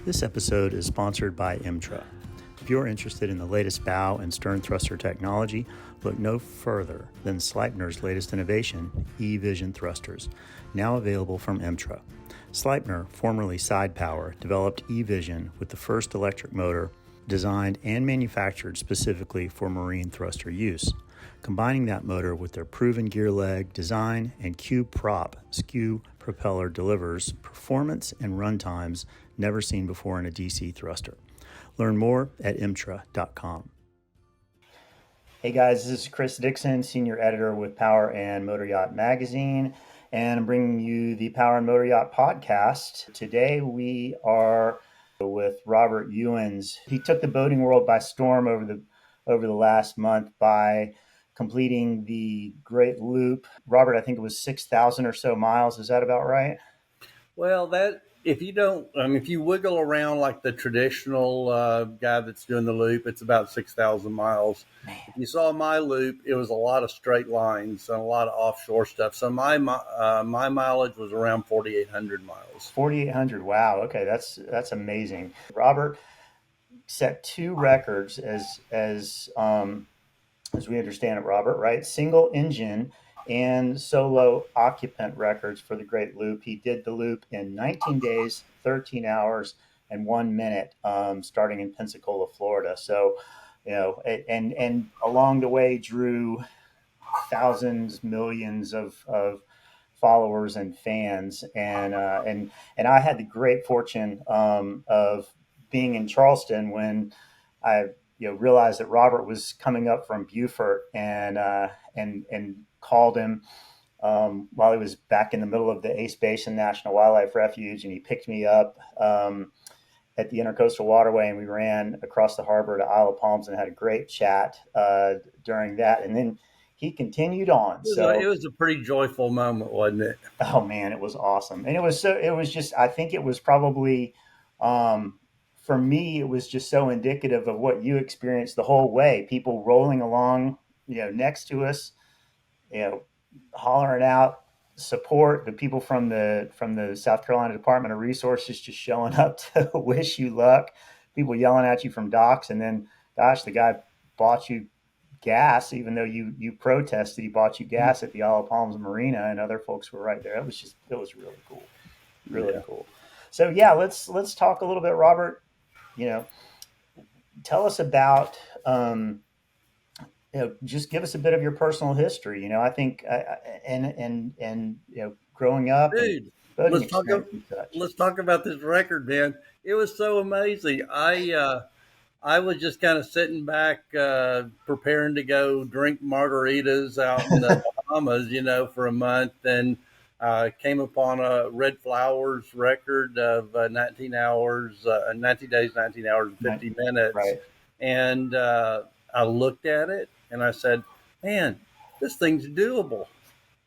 This episode is sponsored by Imtra. If you're interested in the latest bow and stern thruster technology, look no further than Sleipner's latest innovation, E-Vision thrusters, now available from Imtra. Sleipner, formerly Side Power, developed E-Vision with the first electric motor designed and manufactured specifically for marine thruster use. Combining that motor with their proven gear leg design and Q-prop skew propeller delivers performance and run times never seen before in a DC thruster. Learn more at imtra.com. Hey guys, this is Chris Dixon, Senior Editor with Power and Motoryacht Magazine, and I'm bringing you the Power and Motoryacht podcast. Today we are with Robert Youens. He took the boating world by storm over the last month by completing the Great Loop. Robert, I think it was 6,000 or so miles. Is that about right? Well, if you wiggle around like the traditional guy that's doing the loop, it's about 6,000 miles. Man. If you saw my loop, it was a lot of straight lines and a lot of offshore stuff. So my mileage was around 4,800 miles. 4,800. Wow. Okay, that's amazing. Robert set two records as we understand it, Robert, right? Single engine and solo-occupant records for the Great Loop. He did the loop in 19 days, 13 hours, and 1 minute, starting in Pensacola, Florida. So, and along the way drew thousands, millions of followers and fans. And I had the great fortune of being in Charleston when I realized that Robert was coming up from Beaufort and called him while he was back in the middle of the Ace Basin National Wildlife Refuge, and he picked me up at the Intercoastal Waterway, and we ran across the harbor to Isle of Palms and had a great chat during that. And then he continued on. It was a pretty joyful moment, wasn't it? Oh man, it was awesome. And I think it was probably, for me, it was just so indicative of what you experienced the whole way. People rolling along, next to us, hollering out support. The people from the South Carolina Department of Resources just showing up to wish you luck. People yelling at you from docks, and then, gosh, the guy bought you gas, even though you protested. He bought you gas at the Isle of Palms Marina, and other folks were right there. It was really cool, really cool. So yeah, let's talk a little bit, Robert. Tell us about, just give us a bit of your personal history. I think, and growing up. Dude, let's talk about this record, man. It was so amazing. I was just kind of sitting back, preparing to go drink margaritas out in the Bahamas, for a month, and came upon a Red Flowers record of 19 days, 19 hours, and 50 minutes. Right. And I looked at it and I said, man, this thing's doable.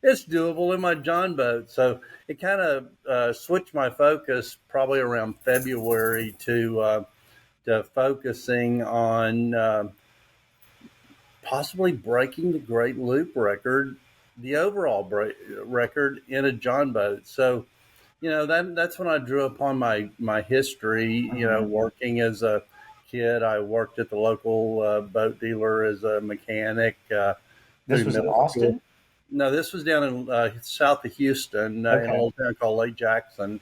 It's doable in my John boat. So it kind of switched my focus probably around February to focusing on possibly breaking the Great Loop record, the overall record in a John boat. So, that's when I drew upon my history, working as a kid. I worked at the local boat dealer as a mechanic. This was in Austin? School. No, this was down in south of Houston, in a little town called Lake Jackson,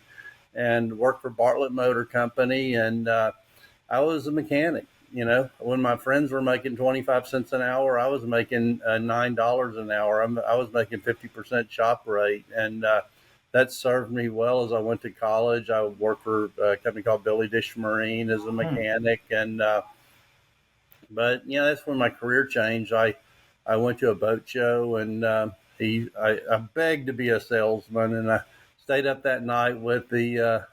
and worked for Bartlett Motor Company. And I was a mechanic. When my friends were making 25 cents an hour, I was making $9 an hour. I was making 50% shop rate, and that served me well as I went to college. I worked for a company called Billy Dish Marine as a mechanic, and but that's when my career changed. I went to a boat show, and I begged to be a salesman, and I stayed up that night with the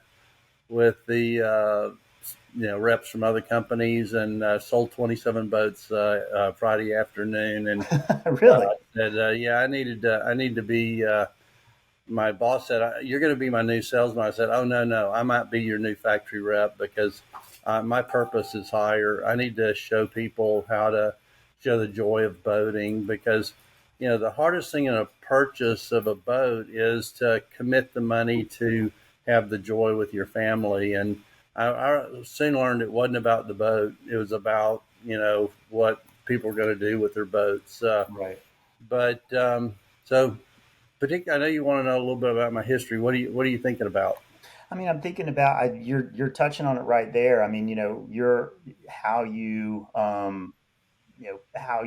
reps from other companies, and sold 27 boats Friday afternoon. And really, said, I need to be. My boss said, "You're going to be my new salesman." I said, "Oh no, I might be your new factory rep because my purpose is higher. I need to show people how to show the joy of boating, because the hardest thing in a purchase of a boat is to commit the money to have the joy with your family." And I soon learned it wasn't about the boat. It was about, what people are going to do with their boats. Right. But so, particularly, I know you want to know a little bit about my history. What are you thinking about? I mean, I'm thinking about you're touching on it right there. I mean, you're how you how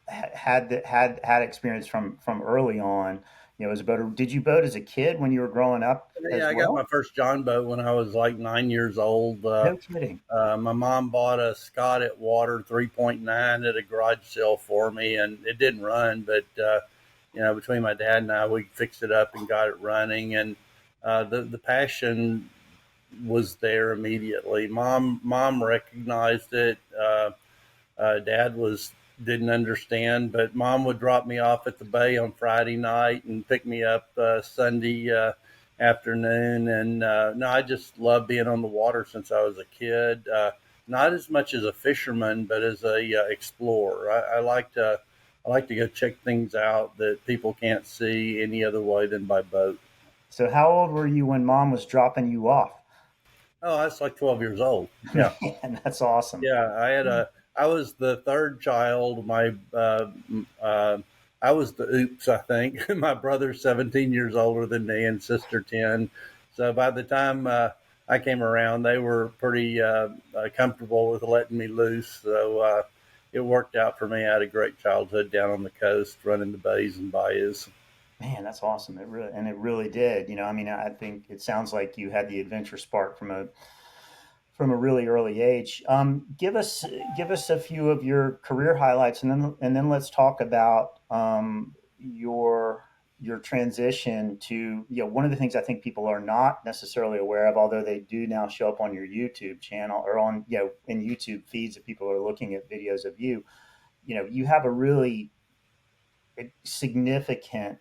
had experience from early on, as a boater. Did you boat as a kid when you were growing up Yeah, as I got my well? first John boat when I was like 9 years old. No kidding. My mom bought a Scott at Water 3.9 at a garage sale for me, and it didn't run, but between my dad and I, we fixed it up and got it running, and the passion was there immediately. Mom recognized it. Dad was didn't understand, but mom would drop me off at the bay on Friday night and pick me up Sunday afternoon. And no, I just love being on the water since I was a kid. Not as much as a fisherman, but as a explorer. I like to go check things out that people can't see any other way than by boat. So how old were you when mom was dropping you off? Oh, I was like 12 years old. Yeah. Man, that's awesome. Yeah, I was the third child. I was the oops, I think. My brother's 17 years older than me and sister 10. So by the time I came around, they were pretty comfortable with letting me loose. So it worked out for me. I had a great childhood down on the coast, running the bays and bayous. Man, that's awesome. It really did. I mean, I think it sounds like you had the adventure spark from a really early age. Give us a few of your career highlights, and then let's talk about your transition to, one of the things I think people are not necessarily aware of, although they do now show up on your YouTube channel or on, in YouTube feeds that people are looking at videos of you. You have a really significant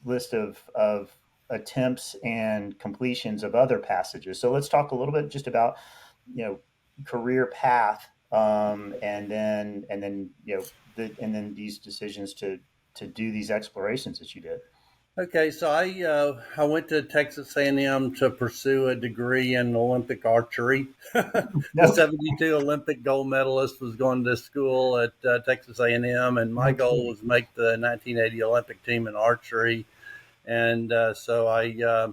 list of attempts and completions of other passages. So let's talk a little bit just about, you know, career path, and then and then these decisions to do these explorations that you did. Okay, so I went to Texas A&M to pursue a degree in Olympic archery. The No, 72 Olympic gold medalist was going to school at Texas A&M, and my no goal kidding. was make the 1980 Olympic team in archery. And so I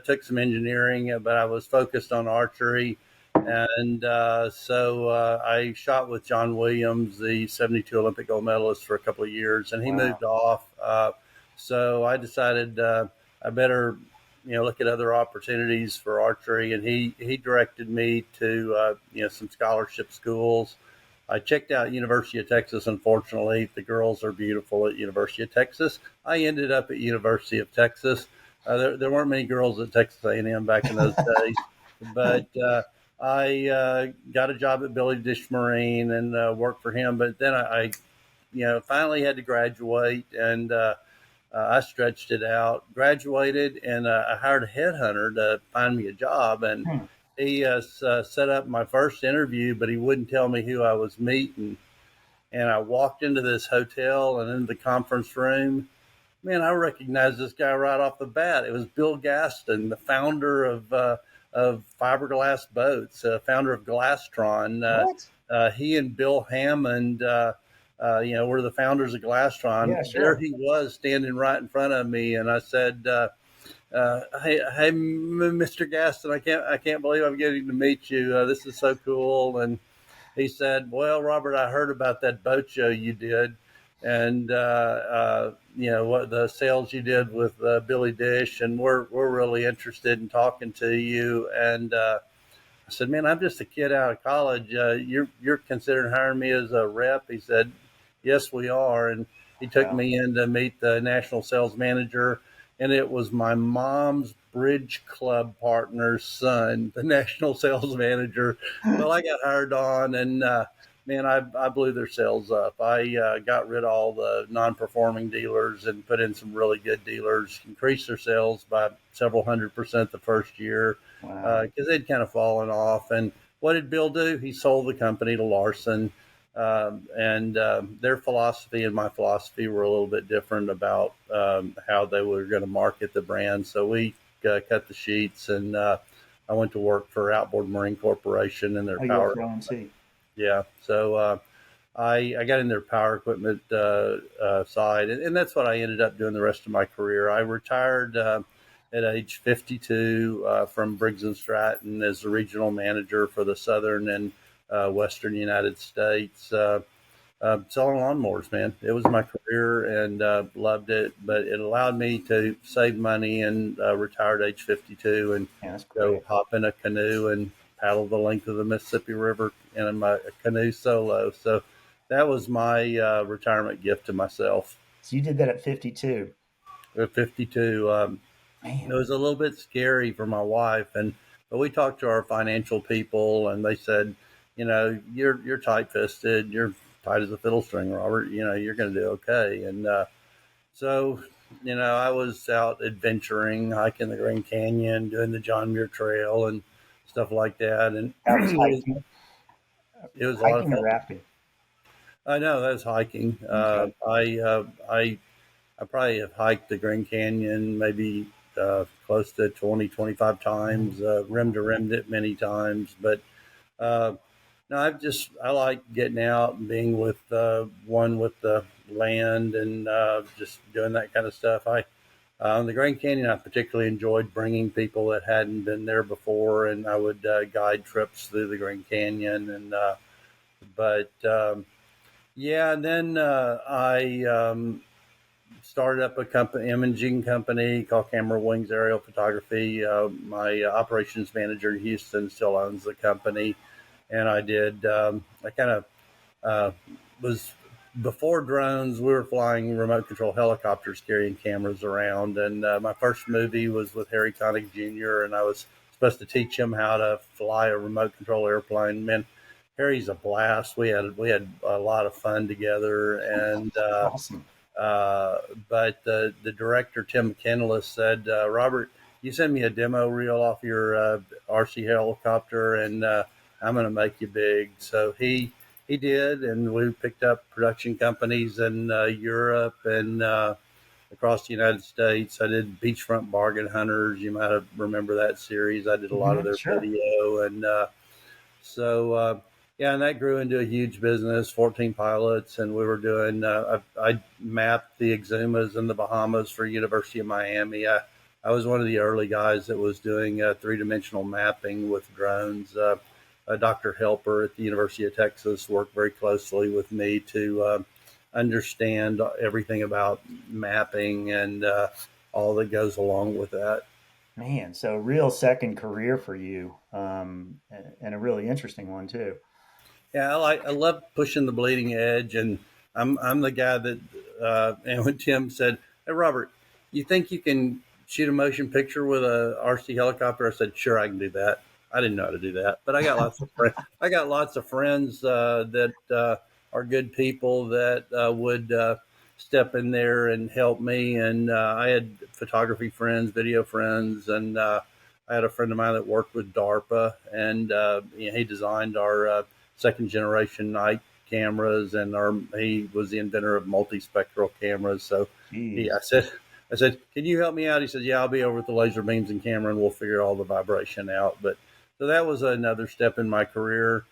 took some engineering, but I was focused on archery. And I shot with John Williams, the 72 Olympic gold medalist, for a couple of years, and he Wow. moved off. So I decided I better, look at other opportunities for archery, and he directed me to some scholarship schools. I checked out University of Texas. Unfortunately, the girls are beautiful at University of Texas. I ended up at University of Texas. There weren't many girls at Texas A&M back in those days, but I got a job at Billy Dish Marine and worked for him. But then I finally had to graduate, and I stretched it out, graduated, and I hired a headhunter to find me a job. And Hmm. he set up my first interview, but he wouldn't tell me who I was meeting. And I walked into this hotel and into the conference room. Man, I recognized this guy right off the bat. It was Bill Gaston, the founder of fiberglass boats, founder of Glastron. What? He and Bill Hammond, were the founders of Glastron. Yeah, There sure. he was standing right in front of me, and I said, hey, Mr. Gaston, I can't believe I'm getting to meet you. This is so cool." And he said, "Well, Robert, I heard about that boat show you did, and what the sales you did with Billy Dish, and we're really interested in talking to you." And I said, "Man, I'm just a kid out of college. You're considering hiring me as a rep?" He said, "Yes, we are." And he took Wow. me in to meet the national sales manager, and it was my mom's bridge club partner's son, the national sales manager. Well, I got hired on, and man, I blew their sales up. I got rid of all the non-performing dealers and put in some really good dealers, increased their sales by several 100% the first year, Wow. because they'd kind of fallen off. And what did Bill do? He sold the company to Larson. and their philosophy and my philosophy were a little bit different about how they were going to market the brand. So we cut the sheets, and I went to work for Outboard Marine Corporation and their Oh, you work power. for ONC. Yeah, so I got in their power equipment side, and that's what I ended up doing the rest of my career. I retired at age 52 from Briggs and Stratton as the regional manager for the southern and western United States. Selling lawnmowers, man. It was my career, and loved it. But it allowed me to save money and retire at age 52 and Yeah, that's go great. hop in a canoe and paddle the length of the Mississippi River in my canoe solo. So that was my retirement gift to myself. So you did that at 52. At 52, it Man, was a little bit scary for my wife, but we talked to our financial people, and they said, you're tight fisted, you're tight as a fiddle string, Robert. You're going to do okay. And so, I was out adventuring, hiking the Grand Canyon, doing the John Muir Trail, and stuff like that. And that was hiking, it was a lot of hiking or fun. rafting. I know that was hiking. Okay. I probably have hiked the Grand Canyon maybe close to 20, 25 times, rim to rimmed it many times. But uh, no, I like getting out and being with one with the land and just doing that kind of stuff. On the Grand Canyon, I particularly enjoyed bringing people that hadn't been there before, and I would guide trips through the Grand Canyon. But yeah, and then I started up a company, imaging company called Camera Wings Aerial Photography. My operations manager in Houston still owns the company, and I kind of uh, was before drones. We were flying remote control helicopters carrying cameras around, and my first movie was with Harry Connick Jr., and I was supposed to teach him how to fly a remote control airplane. Man, Harry's a blast. We had a lot of fun together, and Awesome. uh, but the director, Tim McKinless, said, Robert, you send me a demo reel off your RC helicopter, and I'm going to make you big. So he did, and we picked up production companies in Europe and across the United States. I did Beachfront Bargain Hunters. You might have remember that series. I did a lot of their Sure. video, and yeah, and that grew into a huge business, 14 pilots, and we were doing, I mapped the Exumas in the Bahamas for University of Miami. I was one of the early guys that was doing three-dimensional mapping with drones. Dr. Helper at the University of Texas worked very closely with me to understand everything about mapping and all that goes along with that. Man, so real second career for you, and a really interesting one too. Yeah, I love pushing the bleeding edge, and I'm the guy that and when Tim said, "Hey Robert, you think you can shoot a motion picture with a RC helicopter?" I said, "Sure, I can do that." I didn't know how to do that, but I got lots of friends. I got lots of friends that are good people that would step in there and help me. And I had photography friends, video friends, and I had a friend of mine that worked with DARPA, and he designed our second generation night cameras, and he was the inventor of multispectral cameras. So Jeez. I said, can you help me out? He said, yeah, I'll be over with the laser beams and camera, and we'll figure all the vibration out. But so that was another step in my career.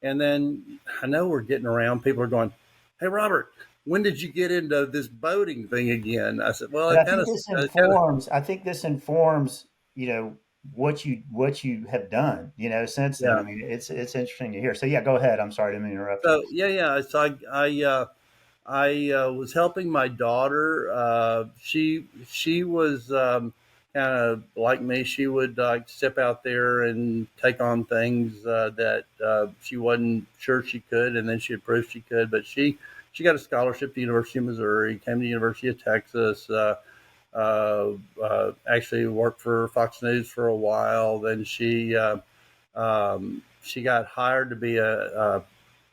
And then I know we're getting around. People are going, hey, Robert, when did you get into this boating thing again? I said, well, But it kind of, I think this informs, what you have done, since then. I yeah. mean, it's interesting to hear. So yeah, go ahead. I'm sorry, I didn't mean to interrupt you. So yeah. So I was helping my daughter. She was kind of like me. She would step out there and take on things that she wasn't sure she could, and then she'd prove she could. But she got a scholarship to the University of Missouri, came to the University of Texas. Actually worked for Fox News for a while. Then she got hired to be a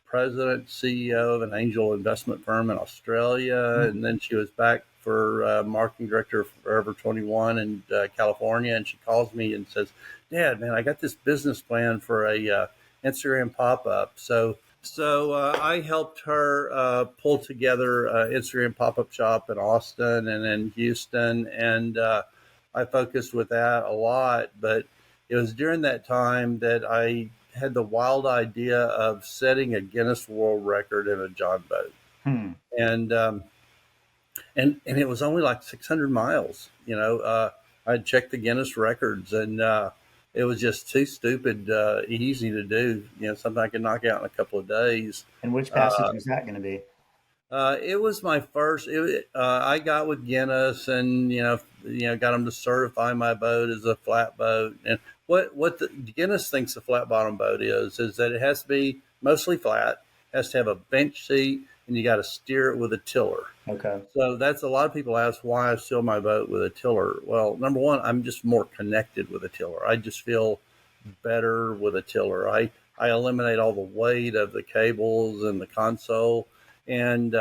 president, CEO of an angel investment firm in Australia, Hmm. and then she was back for marketing director of Forever 21 in California. And she calls me and says, "Dad, man, I got this business plan for a Instagram pop up. So So I helped her pull together Instagram pop-up shop in Austin and in Houston, and I focused with that a lot. But it was during that time that I had the wild idea of setting a Guinness World Record in a John boat, Hmm. and and it was only like 600 miles. I'd checked the Guinness records, and it was just too stupid easy to do. Something I could knock out in a couple of days. And which Uh, passage was that going to be? it was my first. I got with Guinness, and got them to certify my boat as a flat boat. And what the Guinness thinks a flat bottom boat is that it has to be mostly flat, has to have a bench seat, and you got to steer it with a tiller. Okay. So that's a lot of people ask why I steer my boat with a tiller. Well, number one, I'm just more connected with a tiller. I just feel better with a tiller. I eliminate all the weight of the cables and the console, and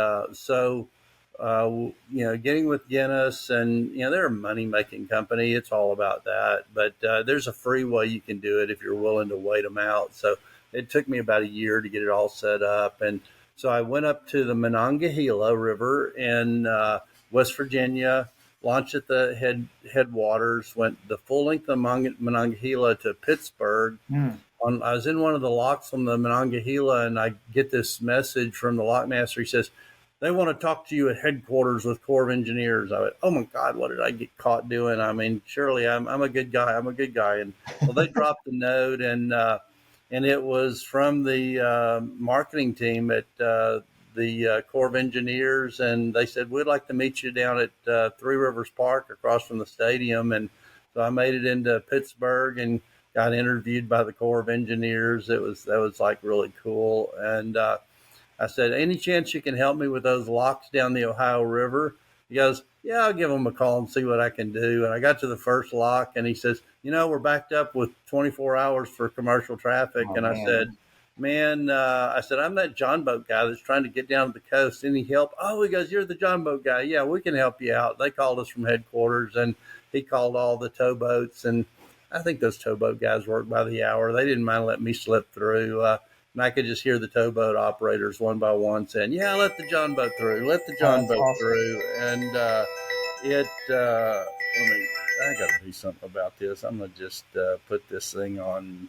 getting with Guinness, and they're a money making company. It's all about that. But there's a free way you can do it if you're willing to wait them out. So it took me about a year to get it all set up, and so I went up to the Monongahela River in West Virginia, launched at the headwaters, went the full length of Monongahela to Pittsburgh. Hmm. I was in one of the locks on the Monongahela, and I get this message from the lockmaster. He says, "They want to talk to you at headquarters with Corps of Engineers." I went, "Oh my God, what did I get caught doing? I mean, surely I'm a good guy. I'm a good guy." And well, they dropped a note, and it was from the marketing team at the Corps of Engineers, and they said, "We'd like to meet you down at Three Rivers Park across from the stadium." And so I made it into Pittsburgh and got interviewed by the Corps of Engineers. That was like really cool. And I said, "Any chance you can help me with those locks down the Ohio River?" He goes, "Yeah, I'll give him a call and see what I can do." And I got to the first lock, and he says, "We're backed up with 24 hours for commercial traffic." Oh And I man. said, "Man," I said, "I'm that John boat guy that's trying to get down to the coast. Any help?" "Oh," he goes, "You're the John boat guy. Yeah, we can help you out." They called us from headquarters, and he called all the towboats. And I think those towboat guys worked by the hour. They didn't mind letting me slip through. And I could just hear the towboat operators one by one saying, "Yeah, let the John boat through, let the Oh, John that's boat awesome. through." And it, I got to do something about this. I'm going to just put this thing on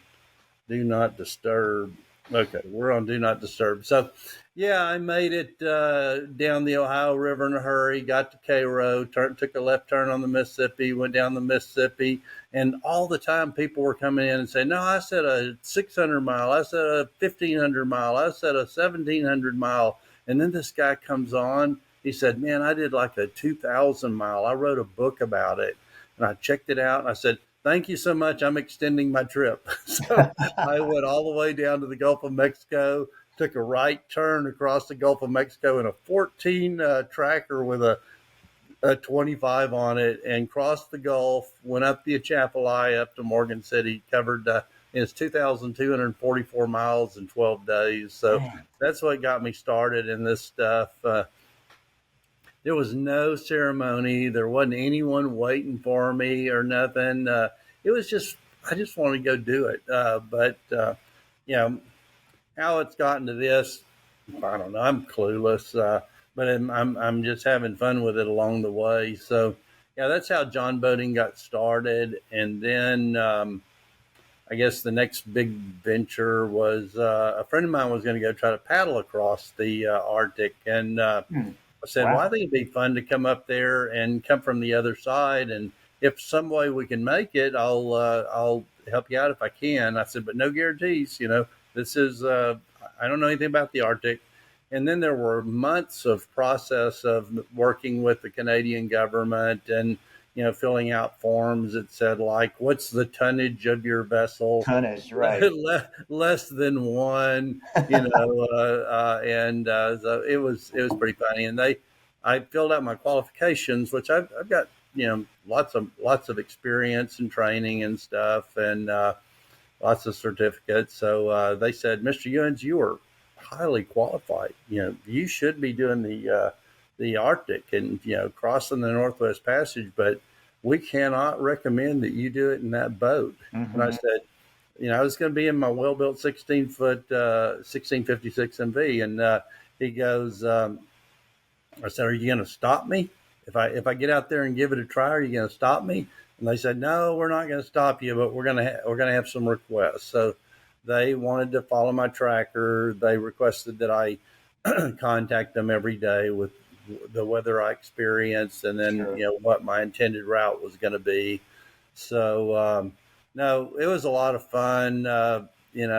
do not disturb. Okay, we're on do not disturb. So, yeah, I made it down the Ohio River in a hurry, got to Cairo, took a left turn on the Mississippi, went down the Mississippi, and all the time people were coming in and saying, "No, I said a 600 mile, I said a 1500 mile, I said a 1700 mile." And then this guy comes on, he said, "Man, I did like a 2000 mile. I wrote a book about it." And I checked it out, and I said, "Thank you so much. I'm extending my trip." So I went all the way down to the Gulf of Mexico, took a right turn across the Gulf of Mexico in a 14 tracker with a 25 on it, and crossed the Gulf, went up the Atchafalaya up to Morgan City, covered it's 2,244 miles in 12 days. So Man. that's what got me started in this stuff. There was no ceremony. There wasn't anyone waiting for me or nothing. It was just, I just wanted to go do it. But you know, how it's gotten to this, I don't know. I'm clueless. But I'm just having fun with it along the way. So, yeah, that's how John boating got started. And then I guess the next big venture was a friend of mine was going to go try to paddle across the Arctic. And Hmm. I said, "Well, I Wow. think it'd be fun to come up there and come from the other side. And if some way we can make it, I'll help you out if I can." I said, "But no guarantees. This is I don't know anything about the Arctic." And then there were months of process of working with the Canadian government and filling out forms that said like, "What's the tonnage of your vessel?" Tonnage, right. Less than one, and so it was pretty funny. And I filled out my qualifications, which I've got lots of experience and training and stuff, and lots of certificates. So they said, "Mr. Youens, you are highly qualified. You should be doing the Arctic and crossing the Northwest Passage, but we cannot recommend that you do it in that boat." And I Hmm. said, I was going to be in my well-built 16-foot 1656 MV, and he goes, I said, "Are you going to stop me if I get out there and give it a try? Are you going to stop me?" And they said, "No, we're not going to stop you, but we're gonna have some requests." So they wanted to follow my tracker. They requested that I contact them every day with the weather I experienced, and then Sure. what my intended route was going to be. So no, it was a lot of fun. I And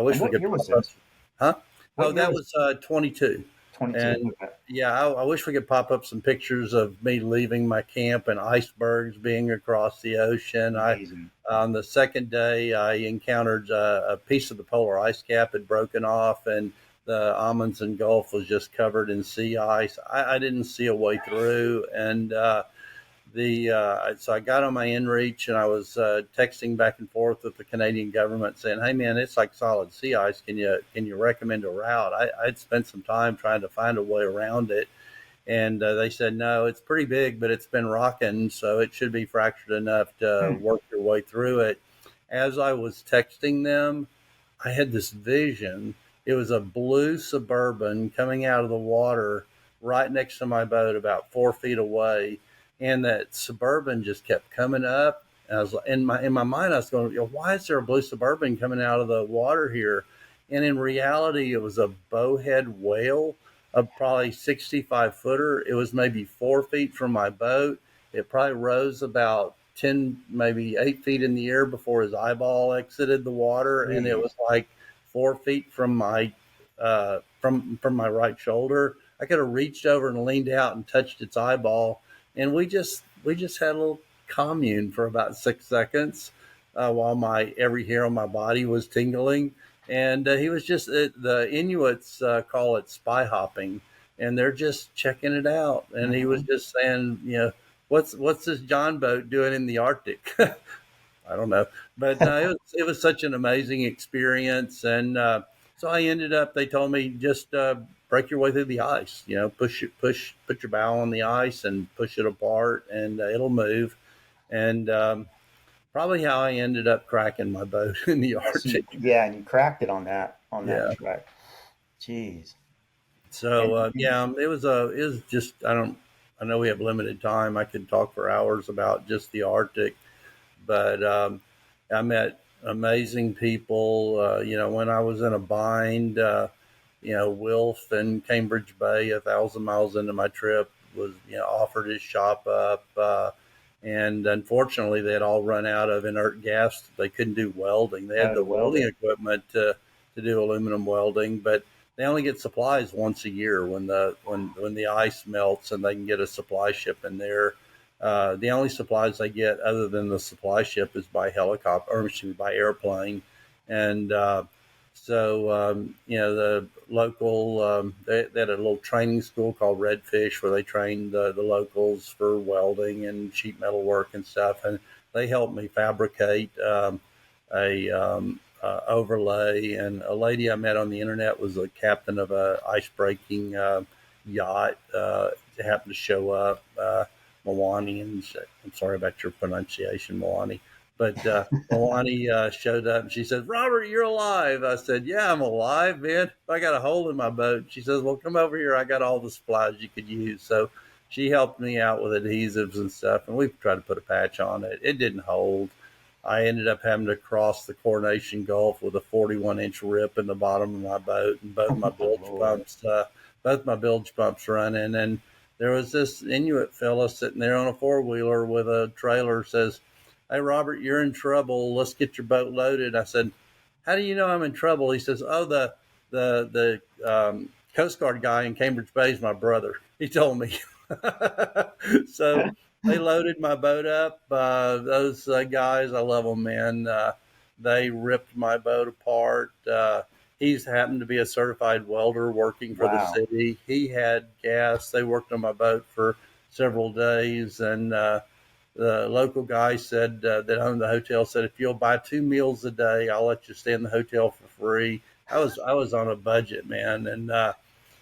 wish we what could year was pop up. this? Huh? Oh, What year that was was 22. 22? And Okay. yeah, I wish we could pop up some pictures of me leaving my camp and icebergs being across the ocean. I Amazing. On the second day, I encountered a piece of the polar ice cap had broken off, and the Amundsen Gulf was just covered in sea ice. I didn't see a way through, and the so I got on my inReach and I was texting back and forth with the Canadian government saying, "Hey man, it's like solid sea ice. Can you recommend a route?" I'd spent some time trying to find a way around it, and they said, "No, it's pretty big, but it's been rocking, so it should be fractured enough to Hmm. work your way through it." As I was texting them, I had this vision. It was a blue Suburban coming out of the water right next to my boat, about 4 feet away, and that Suburban just kept coming up. And I was in my mind, I was going, "Why is there a blue Suburban coming out of the water here?" And in reality, it was a bowhead whale, a probably 65-footer. It was maybe 4 feet from my boat. It probably rose about 10, maybe 8 feet in the air before his eyeball exited the water, and it was Jeez. like 4 feet from my from my right shoulder. I could have reached over and leaned out and touched its eyeball, and we just had a little commune for about 6 seconds while my every hair on my body was tingling. And he was just the Inuits call it spy hopping, and they're just checking it out. And he was Hmm. just saying, what's this John boat doing in the Arctic? I don't know, but no, it was such an amazing experience, and so I ended up. They told me just break your way through the ice. Put your bow on the ice and push it apart, and it'll move. And probably how I ended up cracking my boat in the So Arctic. and you cracked it on that Yeah. track. Jeez. So And yeah, it was just I know we have limited time. I could talk for hours about just the Arctic, but I met amazing people. When I was in a bind, Wilf in Cambridge Bay, 1,000 miles into my trip, was offered his shop up, and unfortunately, they had all run out of inert gas. They couldn't do welding. They had to the weld welding it. equipment to do aluminum welding, but they only get supplies once a year when the ice melts and they can get a supply ship in there. The only supplies they get other than the supply ship is by helicopter, or excuse me, by airplane. And the local, they had a little training school called Redfish where they trained the locals for welding and sheet metal work and stuff. And they helped me fabricate a overlay. And a lady I met on the internet was the captain of a ice breaking yacht. Happened to show up, Milani, and I'm sorry about your pronunciation, Milani. But Milani showed up and she says, "Robert, you're alive." I said, "Yeah, I'm alive, man. I got a hole in my boat." She says, "Well, come over here. I got all the supplies you could use." So she helped me out with adhesives and stuff, and we tried to put a patch on it. It didn't hold. I ended up having to cross the Coronation Gulf with a 41-inch rip in the bottom of my boat, and Oh my Lord. both my bilge pumps running. And there was this Inuit fella sitting there on a four-wheeler with a trailer. Says, "Hey Robert, you're in trouble. Let's get your boat loaded." I said, "How do you know I'm in trouble?" He says, "Oh, the Coast Guard guy in Cambridge Bay is my brother. He told me." So they loaded my boat up. Those guys, I love them, man. They ripped my boat apart. He's happened to be a certified welder working for the Wow. city. He had gas. They worked on my boat for several days, and the local guy said that owned the hotel said, "If you'll buy 2 meals a day, I'll let you stay in the hotel for free." I was on a budget, man, and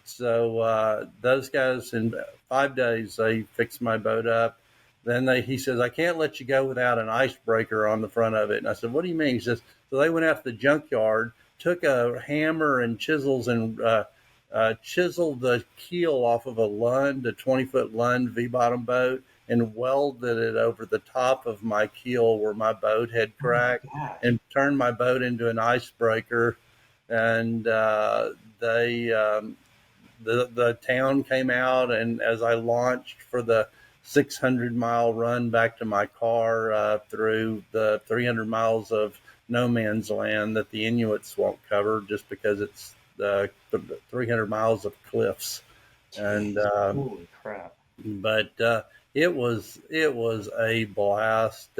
so those guys in 5 days they fixed my boat up. Then he says, "I can't let you go without an icebreaker on the front of it." And I said, "What do you mean?" He says, So they went out to the junkyard, took a hammer and chisels, and chiseled the keel off of a Lund, a 20-foot Lund V-bottom boat, and welded it over the top of my keel where my boat had cracked, and turned my boat into an icebreaker. And the town came out, and as I launched for the 600-mile run back to my car through the 300 miles of no man's land that the Inuits won't cover, just because it's 300 miles of cliffs. Jeez, and holy crap! But it was a blast.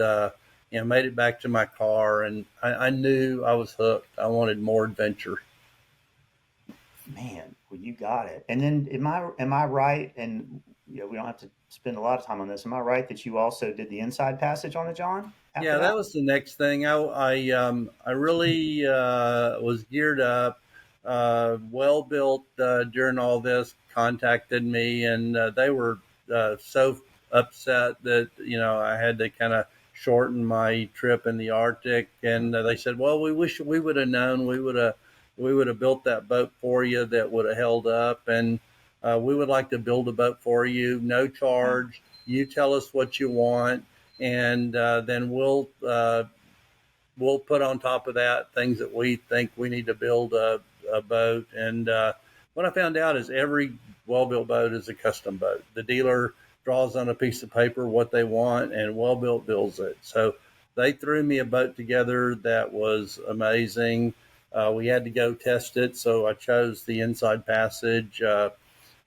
Made it back to my car, and I knew I was hooked. I wanted more adventure. Man, well, you got it. And then am I right? And we don't have to spend a lot of time on this. Am I right that you also did the inside passage on the John after Yeah, that? that was the next thing. I really was geared up, well built during all this. Contacted me, and they were so upset that I had to kind of shorten my trip in the Arctic. And they said, "Well, we wish we would have known. We would have built that boat for you that would have held up, and we would like to build a boat for you, no charge. You tell us what you want." And then we'll put on top of that things that we think we need to build a boat. And what I found out is every well-built boat is a custom boat. The dealer draws on a piece of paper what they want, and well-built builds it. So they threw me a boat together that was amazing. We had to go test it, so I chose the Inside Passage.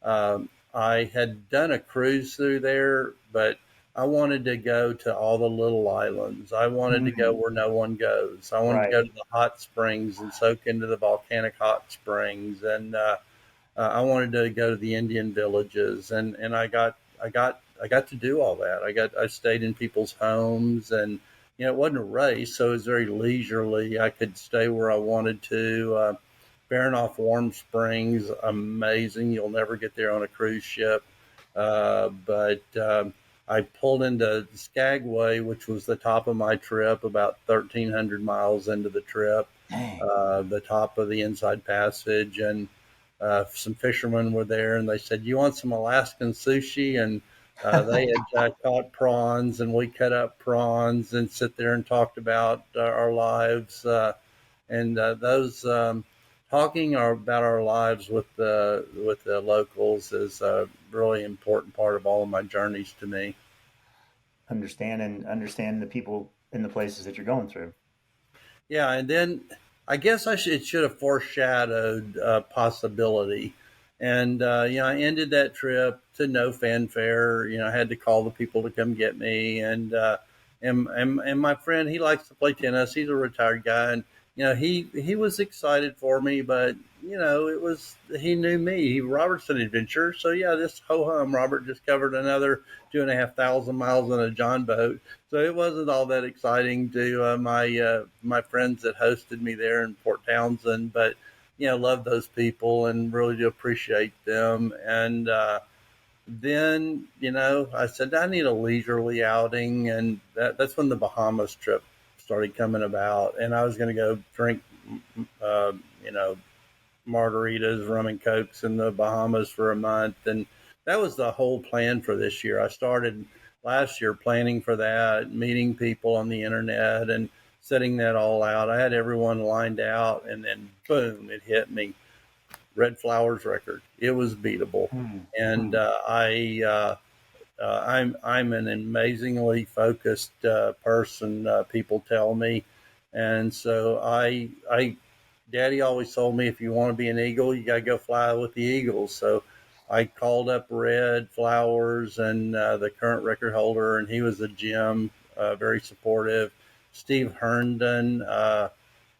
I had done a cruise through there, but I wanted to go to all the little islands. I wanted to go where no one goes. I wanted to Right. go to the hot springs and soak into the volcanic hot springs, and I wanted to go to the Indian villages, and I got to do all that. I stayed in people's homes, and it wasn't a race, so it was very leisurely. I could stay where I wanted to. Baranoff Warm Springs, amazing. You'll never get there on a cruise ship. But I pulled into Skagway, which was the top of my trip, about 1,300 miles into the trip, Dang. the top of the Inside Passage. And some fishermen were there, and they said, "You want some Alaskan sushi?" And they had caught prawns, and we cut up prawns and sit there and talked about our lives. And those talking about our lives with the locals is a really important part of all of my journeys to me. Understand the people in the places that you're going through. Yeah, and then I guess it should have foreshadowed possibility. And I ended that trip to no fanfare. I had to call the people to come get me, and my friend, he likes to play tennis. He's a retired guy, and he was excited for me, but he knew me. Robert's an adventurer, so yeah, this ho hum Robert just covered another 2,500 miles on a John boat, so it wasn't all that exciting to my friends that hosted me there in Port Townsend, but love those people and really do appreciate them. And then I said I need a leisurely outing, and that's when the Bahamas trip started coming about, and I was going to go drink uh, you know margaritas, rum and cokes in the Bahamas for a month. And that was the whole plan for this year. I started last year planning for that, meeting people on the internet and setting that all out. I had everyone lined out, and then boom, it hit me. Red Flowers record. It was beatable. And I'm an amazingly focused person. People tell me, and so Daddy always told me, if you want to be an eagle, you got to go fly with the eagles. So I called up Red Flowers and the current record holder, and he was a gem, very supportive. Steve Herndon,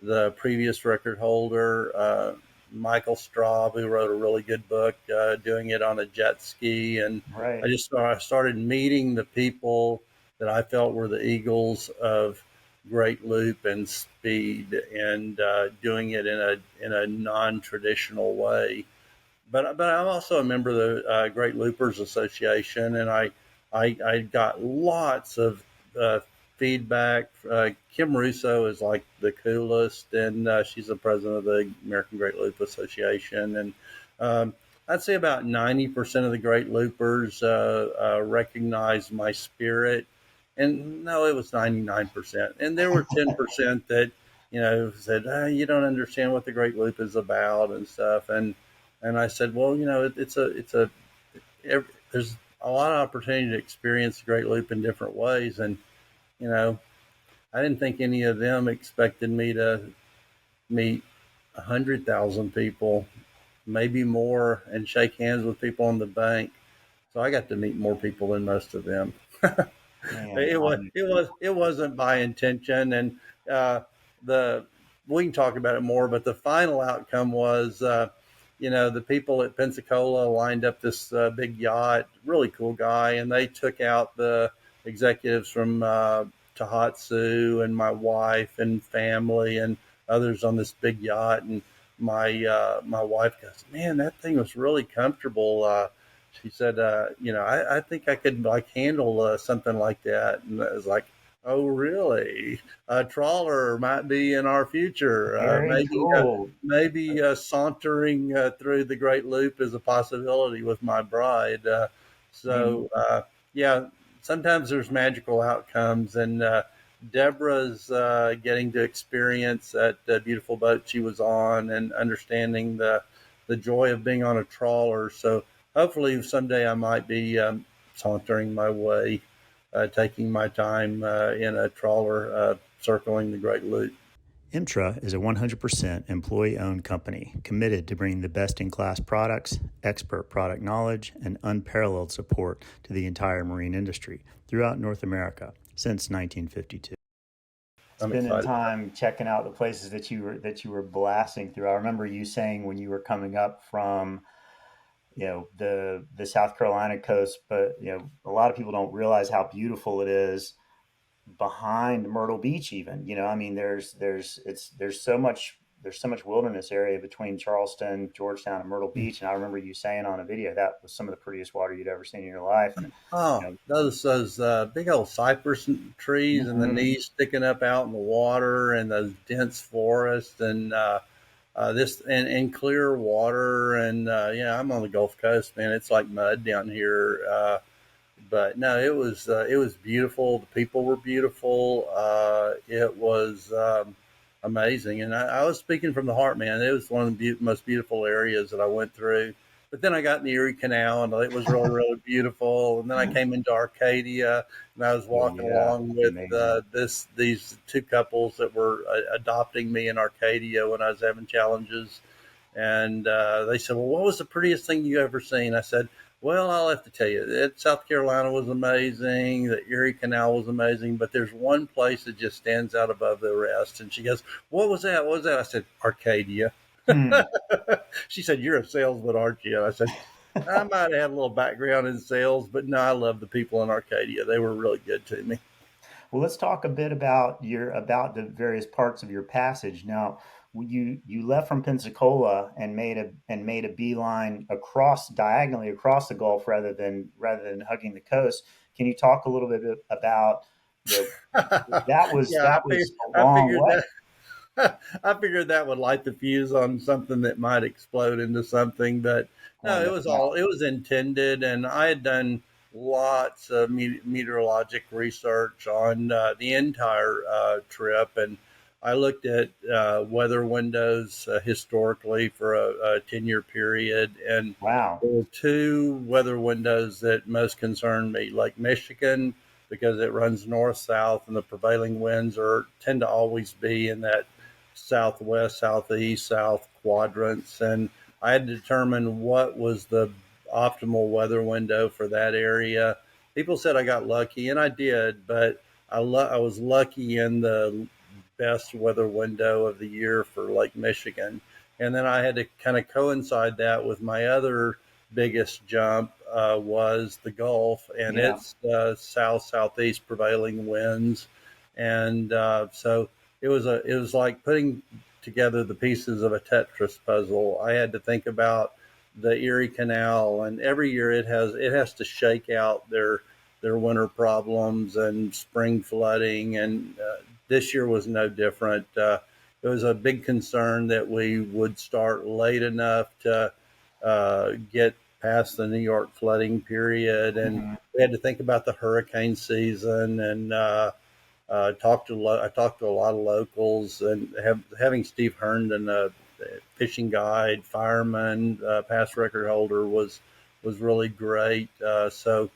the previous record holder, Michael Straub, who wrote a really good book, doing it on a jet ski. And Right. I started meeting the people that I felt were the eagles of great loop and speed, and doing it in a non-traditional way. But I'm also a member of the Great Loopers Association, and I got lots of feedback. Kim Russo is like the coolest, and she's the president of the American Great Loop Association. And I'd say about 90% of the great loopers recognize my spirit. And no, it was 99%. And there were 10% that, said, you don't understand what the Great Loop is about and stuff. And I said, well, there's a lot of opportunity to experience the Great Loop in different ways. And, you know, I didn't think any of them expected me to meet 100,000 people, maybe more, and shake hands with people on the bank. So I got to meet more people than most of them. Man, It wasn't by intention, and the we can talk about it more. But the final outcome was, the people at Pensacola lined up this big yacht, really cool guy, and they took out the executives from Tohatsu and my wife and family and others on this big yacht. And my wife goes, "Man, that thing was really comfortable." She said, I think I could like handle something like that. And I was like, oh, really? A trawler might be in our future. very cool. Maybe sauntering through the Great Loop is a possibility with my bride. Yeah, sometimes there's magical outcomes. And Deborah's getting to experience that beautiful boat she was on and understanding the joy of being on a trawler. So hopefully someday I might be sauntering my way, taking my time in a trawler circling the Great Loop. Imtra is a 100% employee-owned company committed to bringing the best-in-class products, expert product knowledge, and unparalleled support to the entire marine industry throughout North America since 1952. Spending time checking out the places that you were blasting through. I remember you saying when you were coming up from the South Carolina coast, but a lot of people don't realize how beautiful it is behind Myrtle Beach. Even I mean, there's so much wilderness area between Charleston, Georgetown, and Myrtle Beach. And I remember you saying on a video that was some of the prettiest water you'd ever seen in your life. And those big old cypress trees and the knees sticking up out in the water, and those dense forests, and this and clear water. And I'm on the Gulf Coast, man. It's like mud down here. But no, it was beautiful. The people were beautiful. It was amazing. And I was speaking from the heart, man. It was one of the most beautiful areas that I went through. But then I got in the Erie Canal, and it was really, really beautiful. And then I came into Arcadia, and I was walking along with these two couples that were adopting me in Arcadia when I was having challenges. And they said, well, what was the prettiest thing you ever seen? I said, well, I'll have to tell you, South Carolina was amazing. The Erie Canal was amazing. But there's one place that just stands out above the rest. And she goes, what was that? What was that? I said, Arcadia. She said, you're a salesman, aren't you? I said, I might have had a little background in sales, but no, I love the people in Arcadia. They were really good to me. Well, let's talk a bit about the various parts of your passage. Now, you left from Pensacola and made a beeline diagonally across the Gulf rather than hugging the coast. Can you talk a little bit about that was a long way. I figured that would light the fuse on something that might explode into something, but no, it was intended. And I had done lots of meteorologic research on the entire trip. And I looked at weather windows historically for a 10-year period. And wow, there were two weather windows that most concerned me, Lake Michigan, because it runs north-south and the prevailing winds tend to always be in that southwest, southeast, south quadrants. And I had to determine what was the optimal weather window for that area. People said I got lucky, and I did, but I was lucky in the best weather window of the year for Lake Michigan. And then I had to kind of coincide that with my other biggest jump was the Gulf and its southeast prevailing winds. And so it was like putting together the pieces of a Tetris puzzle. I had to think about the Erie Canal, and every year it has to shake out their their winter problems and spring flooding, and this year was no different. It was a big concern that we would start late enough to get past the New York flooding period, and Mm-hmm. we had to think about the hurricane season. And I talked to a lot of locals, and having Steve Herndon, a fishing guide, fireman, past record holder, was really great. So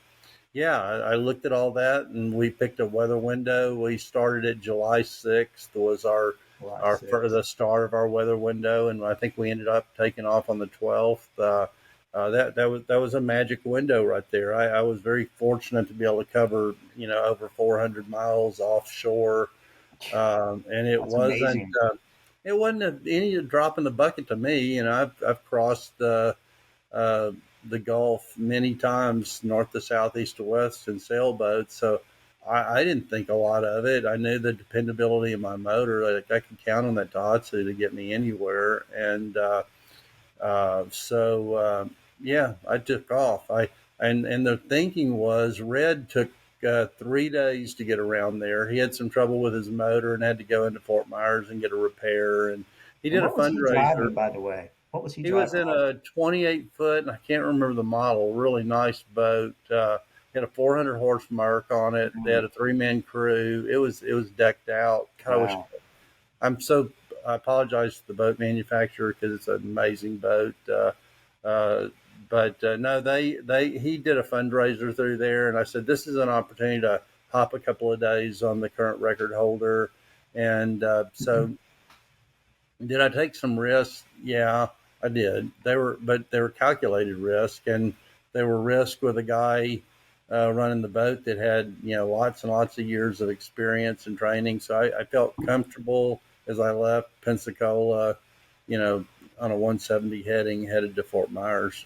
yeah, I looked at all that, and we picked a weather window. We started at July 6th was July our for 6th. the start of our weather window, and I think we ended up taking off on the 12th. That was a magic window right there. I was very fortunate to be able to cover over 400 miles offshore, and That's amazing. it wasn't any drop in the bucket to me. I've crossed uh, the Gulf many times, north to south, east to west, in sailboats. So I didn't think a lot of it. I knew the dependability of my motor. Like I could count on that Daihatsu to get me anywhere. And yeah, I took off. And the thinking was, Red took 3 days to get around there. He had some trouble with his motor and had to go into Fort Myers and get a repair. And he And did a what was he fundraiser. driving, by the way? What was he He was driving in on? a 28 foot, and I can't remember the model, really nice boat. Had a 400 horse Merc on it. They Mm, had a 3-man crew. It was decked out. God, wow. I'm so, I apologize to the boat manufacturer because it's an amazing boat. Uh, but no, he did a fundraiser through there, and I said, this is an opportunity to hop a couple of days on the current record holder. And so did I take some risks? Yeah, I did. But they were calculated risk, and they were risk with a guy running the boat that had lots and lots of years of experience and training. So I felt comfortable as I left Pensacola, you know, on a 170 headed to Fort Myers.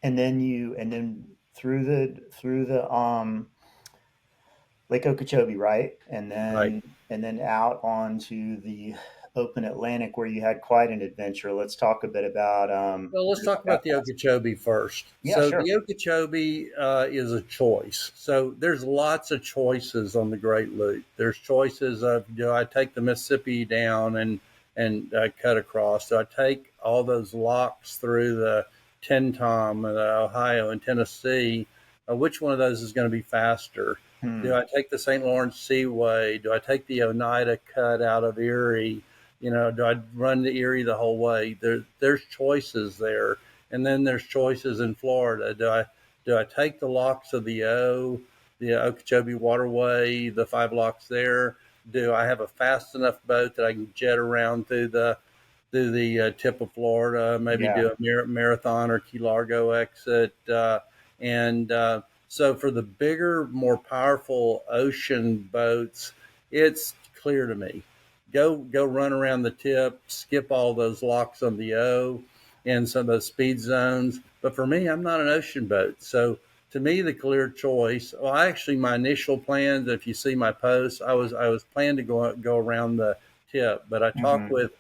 And then through the Lake Okeechobee, right? Right. And then out onto the open Atlantic where you had quite an adventure. Let's talk Well, a let's bit talk about about the that. Okeechobee first. Yeah, So sure. the Okeechobee is a choice. So there's lots of choices on the Great Loop. There's choices of, do I take the Mississippi down and cut across? Do I take all those locks through the Tenn-Tom, Ohio, and Tennessee? Which one of those is going to be faster? Do Hmm. I take the St. Lawrence Seaway? Do I take the Oneida cut out of Erie? Do I run to Erie the whole way? There's choices there, and then there's choices in Florida. Do I take the locks of the Okeechobee Waterway, the 5 locks there? Do I have a fast enough boat that I can jet around through the tip of Florida? Maybe Yeah. do a marathon or Key Largo exit, and so for the bigger, more powerful ocean boats, it's clear to me, go run around the tip, skip all those locks on the O and some of those speed zones. But for me, I'm not an ocean boat. So to me, the clear choice. Well, actually, my initial plans, if you see my posts, I was planning to go around the tip, but I talked Hmm. with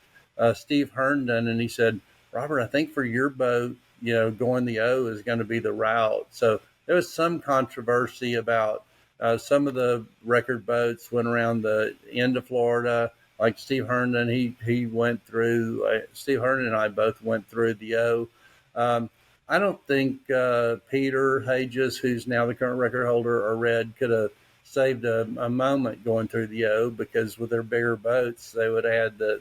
Steve Herndon, and he said, Robert, I think for your boat, going the O is going to be the route. So there was some controversy about some of the record boats went around the end of Florida, like Steve Herndon. He went through. Steve Herndon and I both went through the O. Um, I don't think Peter Hages, who's now the current record holder, or Red could have saved a moment going through the O, because with their bigger boats, they would have had the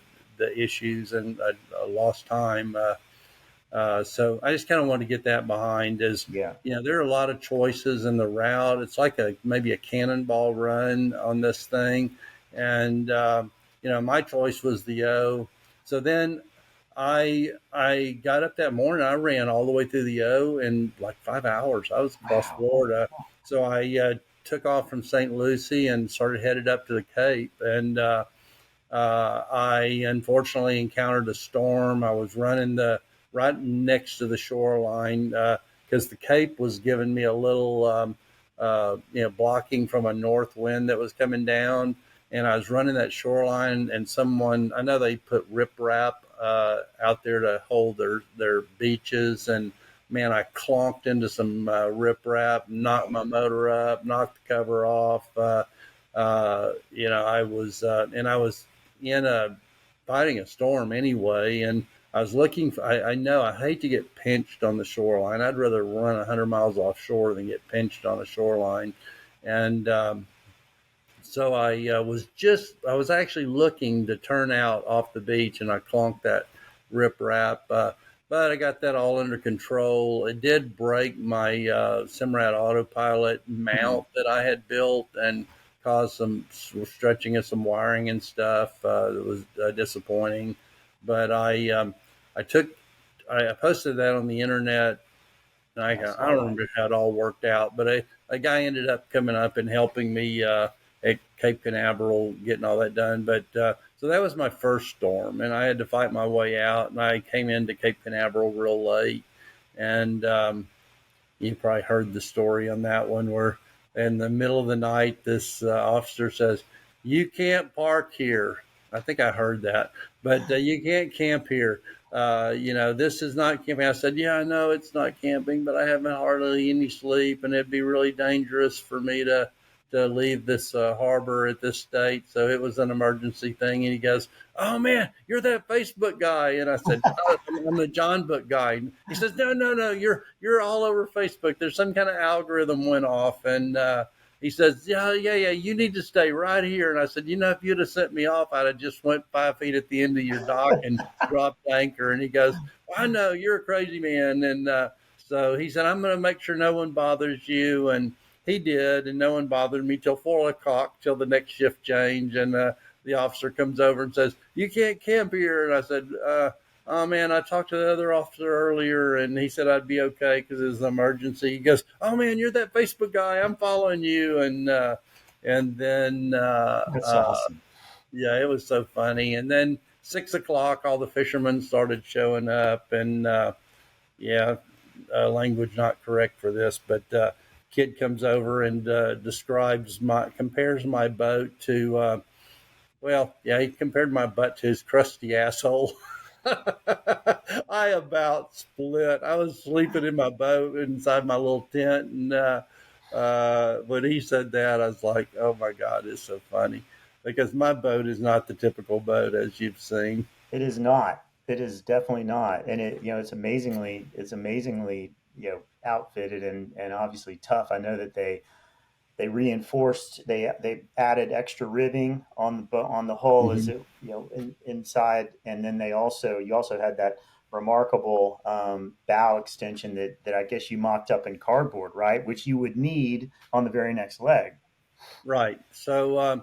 issues and lost time. So I just kind of want to get that behind. As Yeah. there are a lot of choices in the route. It's like maybe a cannonball run on this thing, and my choice was the O. So then I got up that morning. I ran all the way through the O in like 5 hours. I was across Wow. Oh, Florida, so I took off from St. Lucie and started headed up to the Cape. And I unfortunately encountered a storm. I was running right next to the shoreline because the Cape was giving me a little, blocking from a north wind that was coming down. And I was running that shoreline, and I know they put riprap out there to hold their beaches, and man, I clonked into some riprap, knocked my motor up, knocked the cover off. I was in a fighting a storm anyway, and I was looking for, I know I hate to get pinched on the shoreline. I'd rather run 100 miles offshore than get pinched on a shoreline. And so I was actually looking to turn out off the beach, and I clonked that riprap. But I got that all under control. It did break my Simrad autopilot mount that I had built and caused some stretching of some wiring and stuff. It was disappointing. But I posted that on the internet. I don't remember how it all worked out, but a guy ended up coming up and helping me at Cape Canaveral, getting all that done. But so that was my first storm, and I had to fight my way out. And I came into Cape Canaveral real late, and you probably heard the story on that one, where in the middle of the night, this officer says, "You can't park here." I think I heard that, but you can't camp here. This is not camping. I said, yeah, I know it's not camping, but I haven't hardly any sleep, and it'd be really dangerous for me to leave this harbor at this state. So it was an emergency thing. And he goes, "Oh man, you're that Facebook guy." And I said, "Oh, I'm the John Book guy." He says, No, you're all over Facebook. There's some kind of algorithm went off, and he says, yeah, you need to stay right here. And I said, if you'd have sent me off, I'd have just went 5 feet at the end of your dock and dropped anchor. And he goes, well, I know, you're a crazy man. And so he said, I'm going to make sure no one bothers you. And he did, and no one bothered me till 4 o'clock, till the next shift change. And the officer comes over and says, "You can't camp here." And I said, "Oh man, I talked to the other officer earlier, and he said I'd be okay because it was an emergency." He goes, "Oh man, you're that Facebook guy. I'm following you." And then That's awesome. Yeah, it was so funny. And then 6 o'clock, all the fishermen started showing up, and language not correct for this, but kid comes over and compares my boat to. He compared my butt to his crusty asshole. I about split. I was sleeping in my boat inside my little tent, and when he said that, I was like, "Oh my God, it's so funny," because my boat is not the typical boat as you've seen. It is not. It is definitely not. And it's amazingly, outfitted and obviously tough. I know that they reinforced, they added extra ribbing on the hull as it, inside. And then you also had that remarkable bow extension that I guess you mocked up in cardboard, right? Which you would need on the very next leg. Right. So,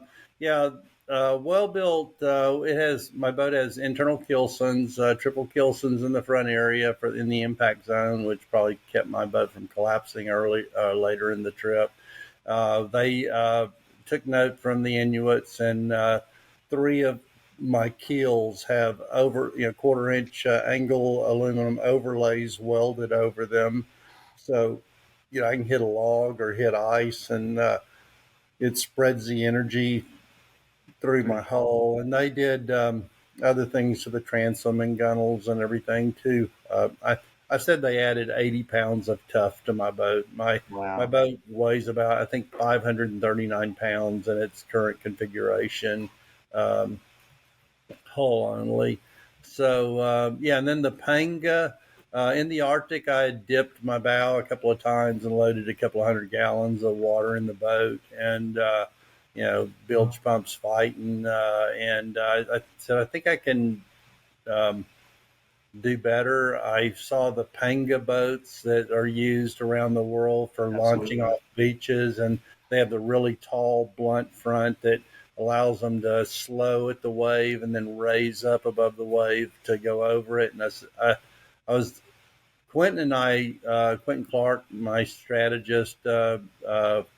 well built. My boat has internal killsons, triple killsons in the front area in the impact zone, which probably kept my boat from collapsing later in the trip. They took note from the Inuits, and 3 of my keels have quarter-inch angle aluminum overlays welded over them. So, I can hit a log or hit ice, and it spreads the energy through my hull. And they did other things to the transom and gunnels and everything too. I said they added 80 pounds of tough to my boat. My boat weighs about, I think, 539 pounds in its current configuration, hull only. So, and then the Panga. In the Arctic, I had dipped my bow a couple of times and loaded a couple of 100 gallons of water in the boat, and bilge pumps fighting. And I said, I think I can do better. I saw the Panga boats that are used around the world for launching off beaches, and they have the really tall, blunt front that allows them to slow at the wave and then raise up above the wave to go over it. And Quentin Clark, my strategist for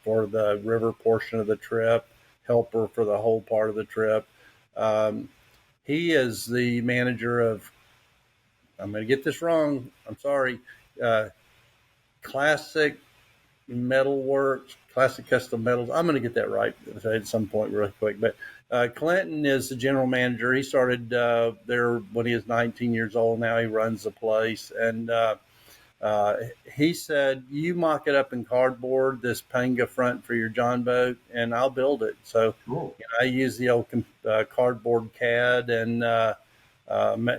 the river portion of the trip, helper for the whole part of the trip. He is the manager of, I'm going to get this wrong, I'm sorry, Classic Metalworks, Classic Custom Metals. I'm going to get that right at some point really quick. But Clinton is the general manager. He started there when he was 19 years old. Now he runs the place. And uh, he said, "You mock it up in cardboard, this Panga front for your John boat, and I'll build it." So Cool. I used the old cardboard CAD and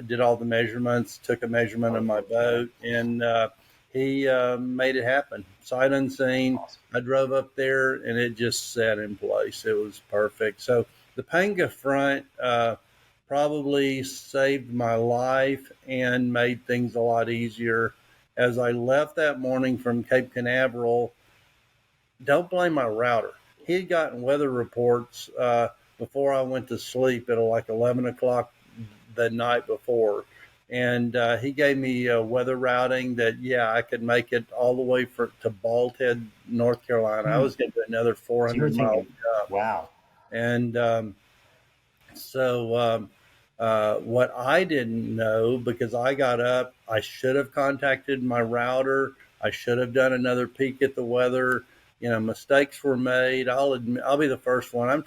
did all the measurements, took a measurement of my boat, and he made it happen. Sight unseen. Awesome. I drove up there, and it just sat in place. It was perfect. So the Panga front probably saved my life and made things a lot easier. As I left that morning from Cape Canaveral, don't blame my router. He had gotten weather reports before I went to sleep at like 11 o'clock the night before. And he gave me weather routing that, yeah, I could make it all the way to Bald Head, North Carolina. I was going to do another So you were 400 mile thinking, jump. wow. And what I didn't know, because I got up, I should have contacted my router. I should have done another peek at the weather. Mistakes were made. I'll admit, I'll be the first one. I'm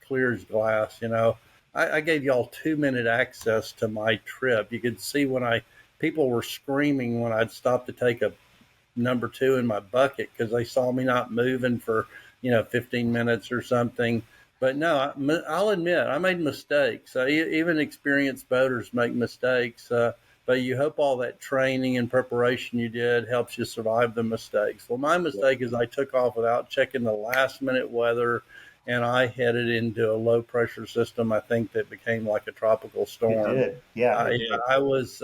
clear as glass. I gave y'all 2 minute access to my trip. You could see people were screaming when I'd stop to take a number two in my bucket because they saw me not moving for 15 minutes or something. But no, I'll admit I made mistakes. Even experienced boaters make mistakes. But you hope all that training and preparation you did helps you survive the mistakes. Well, my mistake is I took off without checking the last minute weather, and I headed into a low pressure system. I think that became like a tropical storm. It did. Yeah, it did. I was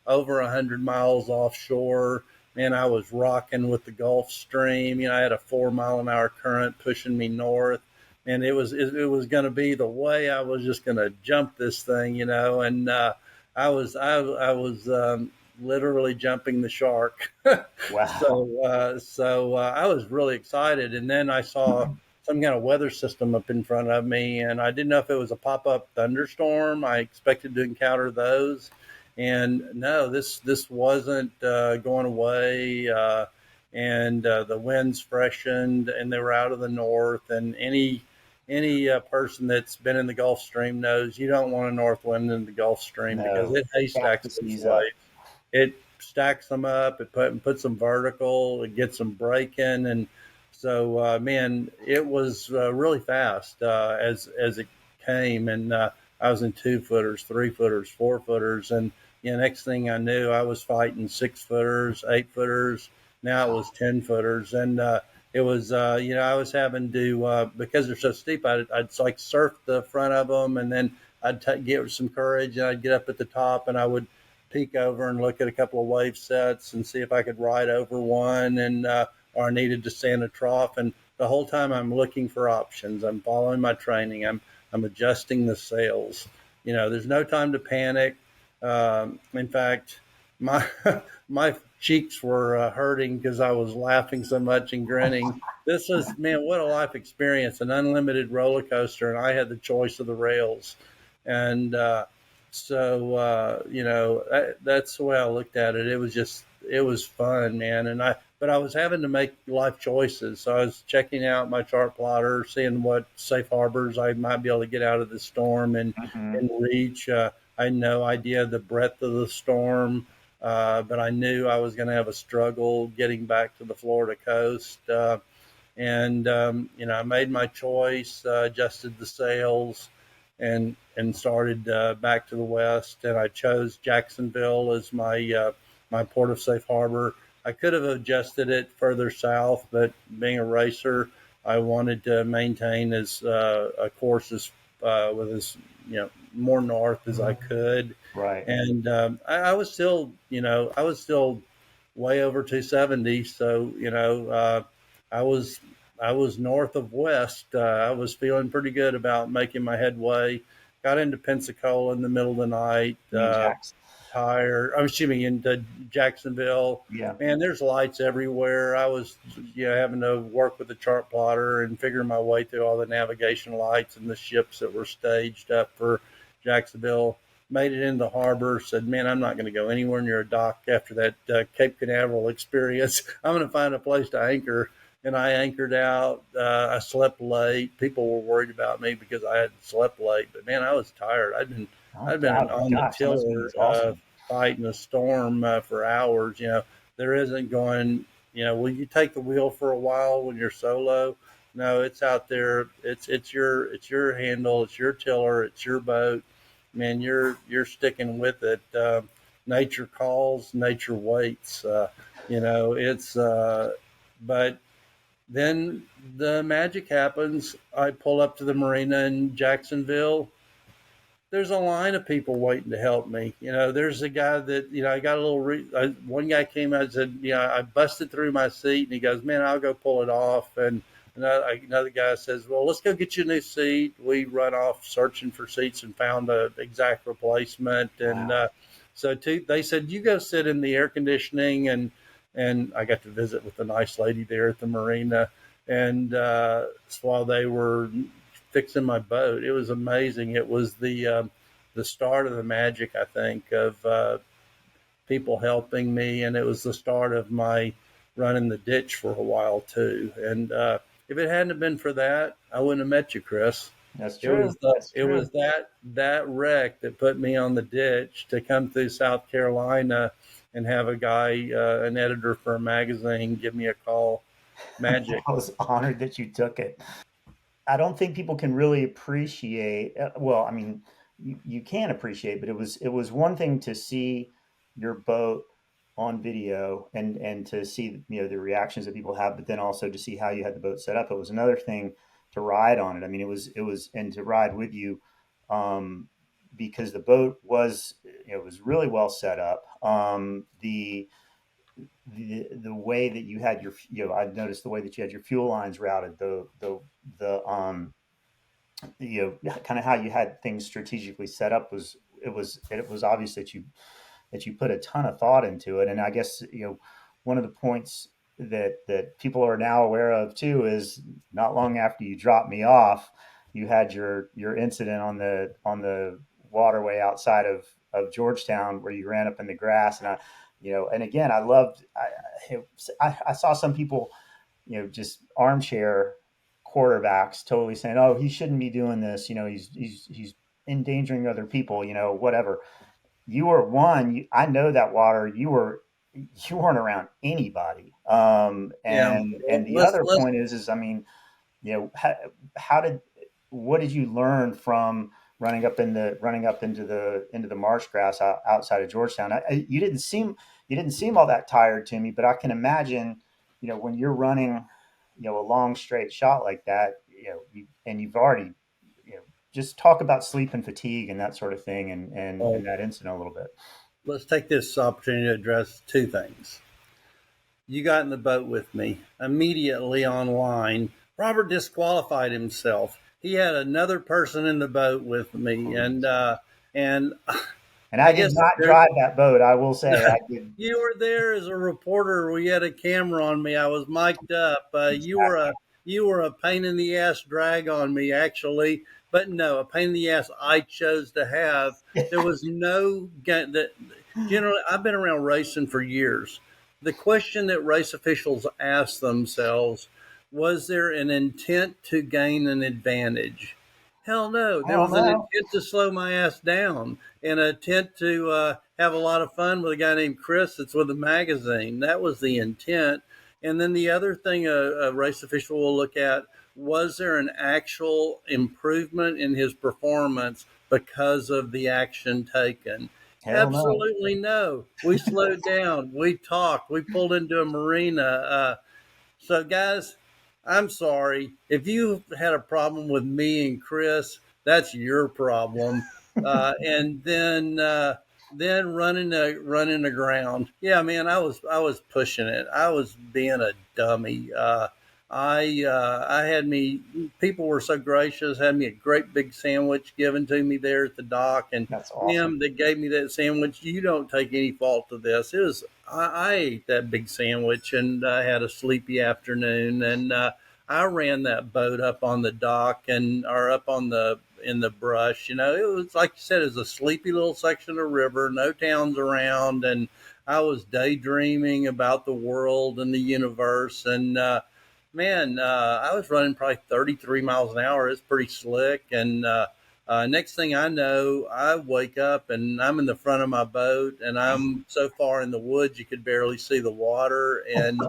over 100 miles offshore, and I was rocking with the Gulf Stream. I had a 4 mile an hour current pushing me north, and it was going to be the way I was just going to jump this thing, and I was literally jumping the shark. Wow. So I was really excited, and then I saw some kind of weather system up in front of me, and I didn't know if it was a pop-up thunderstorm. I expected to encounter those, and no, this wasn't going away. And the winds freshened, and they were out of the north. And any person that's been in the Gulf Stream knows you don't want a north wind in the Gulf Stream because it haystacks the slaves. It stacks them up. It puts them vertical. It gets them breaking, and so man, it was really fast as it came. And I was in 2-footers, 3-footers, 4-footers, and next thing I knew, I was fighting 6-footers, 8-footers. Now it was 10-footers, and it was I was having to because they're so steep. I'd like surf the front of them, and then I'd get some courage, and I'd get up at the top, and I would peek over and look at a couple of wave sets and see if I could ride over one, and or I needed to stand a trough. And the whole time I'm looking for options. I'm following my training. I'm adjusting the sails. There's no time to panic. In fact, my my cheeks were hurting because I was laughing so much and grinning. This was, man, what a life experience, an unlimited roller coaster, and I had the choice of the rails. And that's the way I looked at it. It was fun, man. But I was having to make life choices. So I was checking out my chart plotter, seeing what safe harbors I might be able to get out of the storm and reach. I had no idea the breadth of the storm. But I knew I was going to have a struggle getting back to the Florida coast. I made my choice, adjusted the sails, and started back to the west. And I chose Jacksonville as my port of safe harbor. I could have adjusted it further south, but being a racer, I wanted to maintain a course with as more north as I could. Right. And I was still way over 270. So, I was north of west. I was feeling pretty good about making my headway. Got into Pensacola in the middle of the night. Into Jacksonville. Yeah. Man, there's lights everywhere. I was having to work with the chart plotter and figure my way through all the navigation lights and the ships that were staged up for Jacksonville. Made it into the harbor, said, man, I'm not going to go anywhere near a dock after that Cape Canaveral experience. I'm going to find a place to anchor. And I anchored out. I slept late. People were worried about me because I had slept late. But, man, I was tired. I'd been on the tiller. Awesome. fighting a storm for hours. There isn't going. Will you take the wheel for a while when you're solo? No, it's out there. It's your handle. It's your tiller. It's your boat. Man, you're sticking with it. Nature calls, nature waits. It's but then the magic happens. I pull up to the marina in Jacksonville. There's a line of people waiting to help me. There's a guy that, I got a little, one guy came out and said, I busted through my seat, and he goes, man, I'll go pull it off. And another guy says, well, let's go get you a new seat. We run off searching for seats and found an exact replacement. And they said, you go sit in the air conditioning. And I got to visit with a nice lady there at the marina. And while they were fixing my boat, it was amazing. It was the start of the magic, I think, of people helping me, and it was the start of my running the ditch for a while too. And if it hadn't been for that, I wouldn't have met you, Chris. That's true. It was that wreck that put me on the ditch to come through South Carolina and have a guy, an editor for a magazine, give me a call. Magic. I was honored that you took it. I don't think people can really appreciate. Well, I mean, you can appreciate, but it was one thing to see your boat on video and to see the reactions that people have, but then also to see how you had the boat set up. It was another thing to ride on it. I mean, it was and to ride with you, because the boat was was really well set up. The way that you had your I've noticed the way that you had your fuel lines routed, the kind of how you had things strategically set up was obvious that you put a ton of thought into it. And I guess one of the points that people are now aware of too is not long after you dropped me off, you had your incident on the waterway outside of Georgetown where you ran up in the grass. And and again, I saw some people, just armchair quarterbacks totally saying, "Oh, he shouldn't be doing this. He's endangering other people. Whatever." You were one. I know that water. You weren't around anybody. And the other point is, I mean, what did you learn from running up into the marsh grass outside of Georgetown? You didn't seem all that tired to me, but I can imagine, when you're running, a long straight shot like that, you've already, just talk about sleep and fatigue and that sort of thing, and that incident a little bit. Let's take this opportunity to address two things. You got in the boat with me immediately online. Robert disqualified himself. He had another person in the boat with me, and I did not drive that boat. I will say, I did. You were there as a reporter. We had a camera on me. I was mic'd up. Exactly. You were a pain in the ass drag on me, actually. But no, a pain in the ass I chose to have. There was no generally. I've been around racing for years. The question that race officials ask themselves: was there an intent to gain an advantage? Hell no. There was an intent to slow my ass down, and an intent to have a lot of fun with a guy named Chris that's with a magazine. That was the intent. And then the other thing a race official will look at: was there an actual improvement in his performance because of the action taken? Hell Absolutely no. We slowed down. We talked. We pulled into a marina. So, guys, I'm sorry. If you had a problem with me and Chris, that's your problem. And then running aground. Yeah, man, I was pushing it. I was being a dummy. People were so gracious, had me a great big sandwich given to me there at the dock. And that's awesome. Them that gave me that sandwich, you don't take any fault to this. I ate that big sandwich, and I had a sleepy afternoon, and I ran that boat up on the dock or up in the brush. It was, like you said, it was a sleepy little section of river, no towns around, and I was daydreaming about the world and the universe. And I was running probably 33 miles an hour. It's pretty slick. And Next thing I know, I wake up and I'm in the front of my boat, and I'm so far in the woods you could barely see the water, and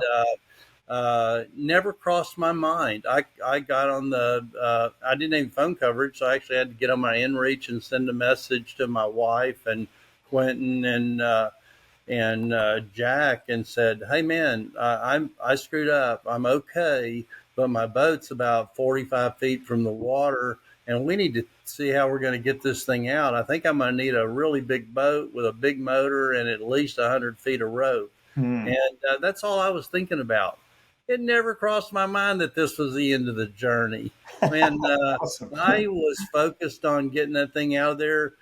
never crossed my mind. I got on I didn't have phone coverage, so I actually had to get on my inReach and send a message to my wife and Quentin and Jack and said, "Hey man, I screwed up. I'm okay, but my boat's about 45 feet from the water, and we need to see how we're going to get this thing out. I think I'm going to need a really big boat with a big motor and at least 100 feet of rope." Hmm. And that's all I was thinking about. It never crossed my mind that this was the end of the journey. Man, Awesome. I was focused on getting that thing out of there.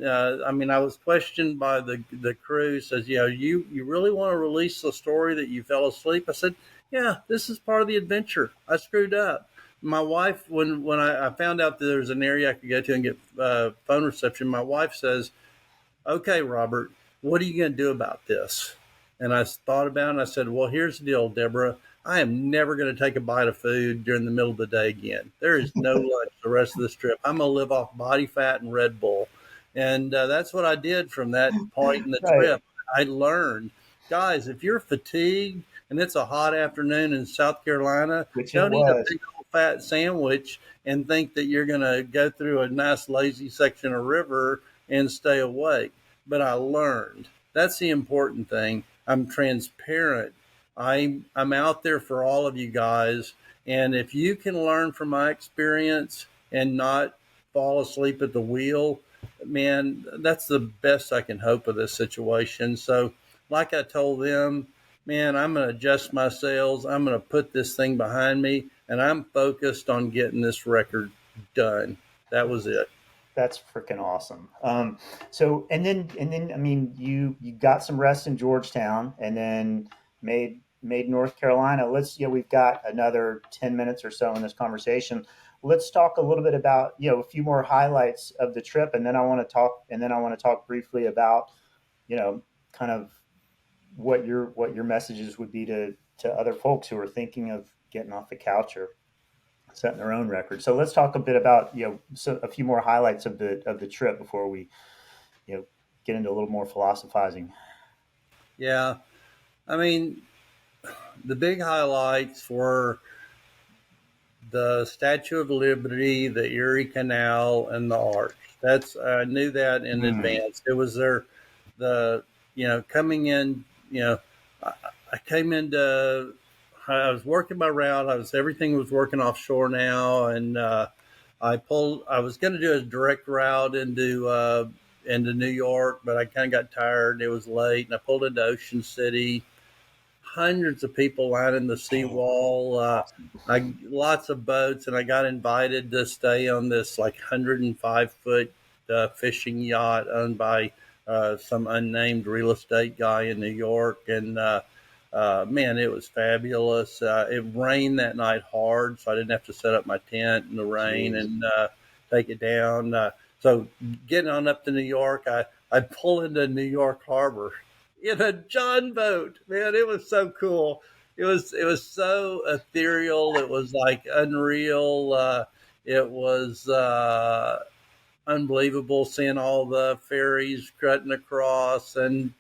I mean, I was questioned by the crew. Says, you really want to release the story that you fell asleep? I said, yeah, this is part of the adventure. I screwed up. My wife, when I found out that there was an area I could go to and get phone reception, my wife says, "Okay, Robert, what are you going to do about this?" And I thought about it and I said, "Well, here's the deal, Deborah. I am never going to take a bite of food during the middle of the day again. There is no lunch the rest of this trip. I'm going to live off body fat and Red Bull." And that's what I did from that point in the Right. trip. I learned, guys, if you're fatigued and it's a hot afternoon in South Carolina, Which it don't eat a was. big old fat sandwich and think that you're going to go through a nice lazy section of river and stay awake. But I learned. That's the important thing. I'm transparent. I'm out there for all of you guys. And if you can learn from my experience and not fall asleep at the wheel, man, that's the best I can hope of this situation. So, like I told them, man, I'm going to adjust my sails. I'm going to put this thing behind me, and I'm focused on getting this record done. That was it. That's freaking awesome. So and then I mean you got some rest in Georgetown and then made North Carolina. We've got another 10 minutes or so in this conversation. Let's talk a little bit about, a few more highlights of the trip, and then I want to talk briefly about, kind of what your messages would be to other folks who are thinking of getting off the couch or setting their own record. So let's talk a bit about, a few more highlights of the trip before we, you know get into a little more philosophizing. Yeah. I mean, the big highlights were the Statue of Liberty, the Erie Canal, and the Arch. I knew that in Hmm. advance. It was coming in. I, I came into. I was working my route. Everything was working offshore now, and I was going to do a direct route into New York, but I kind of got tired. It was late, and I pulled into Ocean City. Hundreds of people lining the seawall. Awesome. Lots of boats, and I got invited to stay on this like 105-foot fishing yacht owned by some unnamed real estate guy in New York. And man, it was fabulous. It rained that night hard, so I didn't have to set up my tent in the rain Jeez. and take it down. So getting on up to New York, I pull into New York Harbor in a John boat. Man, it was so cool. It was so ethereal. It was like unreal. It was unbelievable seeing all the ferries cutting across and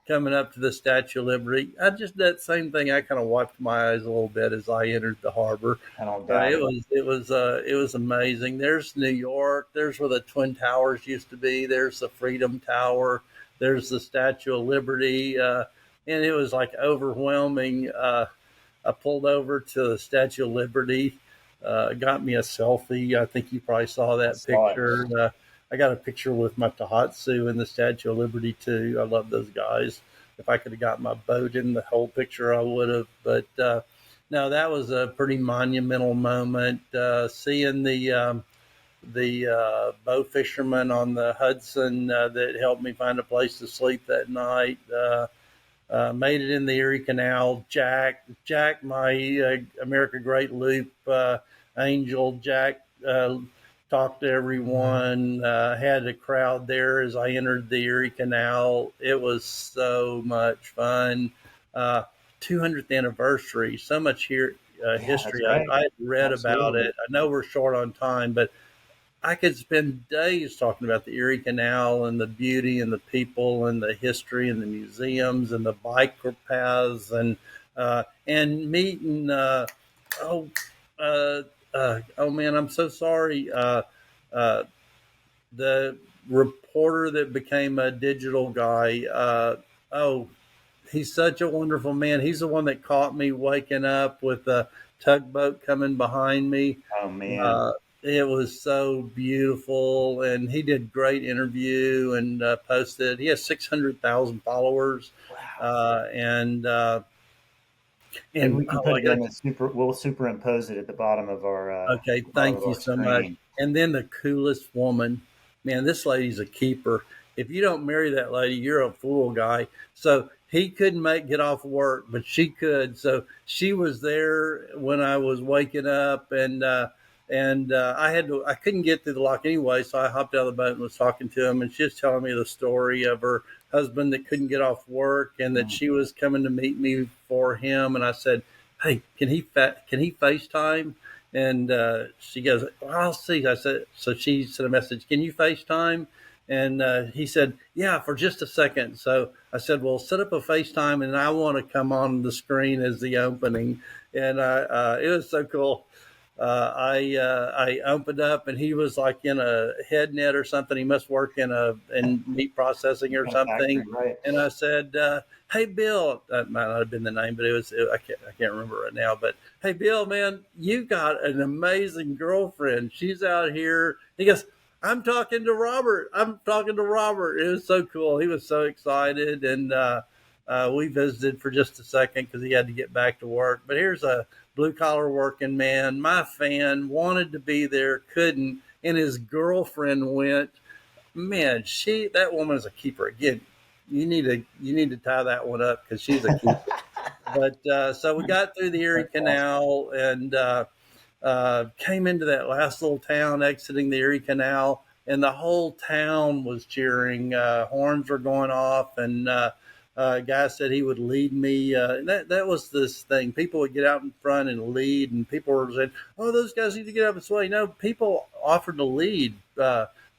coming up to the Statue of Liberty. I just that same thing. I kind of wiped my eyes a little bit as I entered the harbor. I don't Uh, doubt it it. was it was it was amazing. There's New York. There's where the Twin Towers used to be. There's the Freedom Tower. There's the Statue of Liberty, and it was like overwhelming. I pulled over to the Statue of Liberty, got me a selfie. I think you probably saw I that saw it. picture. I got a picture with my Tahatsu and the Statue of Liberty too. I love those guys. If I could have got my boat in the whole picture, I would have. But no, that was a pretty monumental moment. Seeing the bow fishermen on the Hudson that helped me find a place to sleep that night. Made it in the Erie Canal. Jack, my America Great Loop angel. Jack talked to everyone. Had a crowd there as I entered the Erie Canal. It was so much fun. Uh, 200th anniversary. So much here Yeah, that's history. right. I read about Absolutely. it. I know we're short on time, but I could spend days talking about the Erie Canal and the beauty and the people and the history and the museums and the bike paths and meeting. Oh, oh man, I'm so sorry. Uh, the reporter that became a digital guy. Oh, he's such a wonderful man. He's the one that caught me waking up with a tugboat coming behind me. Oh man. Uh, it was so beautiful, and he did great interview and posted. He has 600,000 followers, Wow. uh, and uh, Maybe we and can oh, put I it got in we'll superimpose it at okay. the bottom Thank of you our so much. screen. And then the coolest woman, man. This lady's a keeper. If you don't marry that lady, you're a fool, guy. So he couldn't get off work, but she could. So she was there when I was waking up, and I couldn't get through the lock anyway, so I hopped out of the boat and was talking to him, and she was telling me the story of her husband that couldn't get off work, and that Mm. she was coming to meet me for him, and I said, "Hey, can he FaceTime?" And she goes, well, I'll see. I said, so she sent a message, can you FaceTime? And he said, yeah, for just a second. So I said, well, set up a FaceTime and I want to come on the screen as the opening. And it was so cool. I opened up and he was like in a head net or something. He must work in meat processing or Kind of something. factory, right? And I said, "Hey Bill," that might not have been the name, but I can't remember right now. But hey Bill, man, you got an amazing girlfriend. She's out here. He goes, I'm talking to Robert. I'm talking to Robert. It was so cool. He was so excited, and we visited for just a second because he had to get back to work. But here's a blue collar working man. My fan wanted to be there, couldn't, and his girlfriend went. Man, that woman is a keeper. Again, you need to tie that one up because she's a keeper. But so we got through the Erie That's awesome. Canal and came into that last little town, exiting the Erie Canal, and the whole town was cheering. Horns were going off, and a guy said he would lead me. That was this thing. People would get out in front and lead, and people were saying, "Oh, those guys need to get up and sway." No, people offered to lead.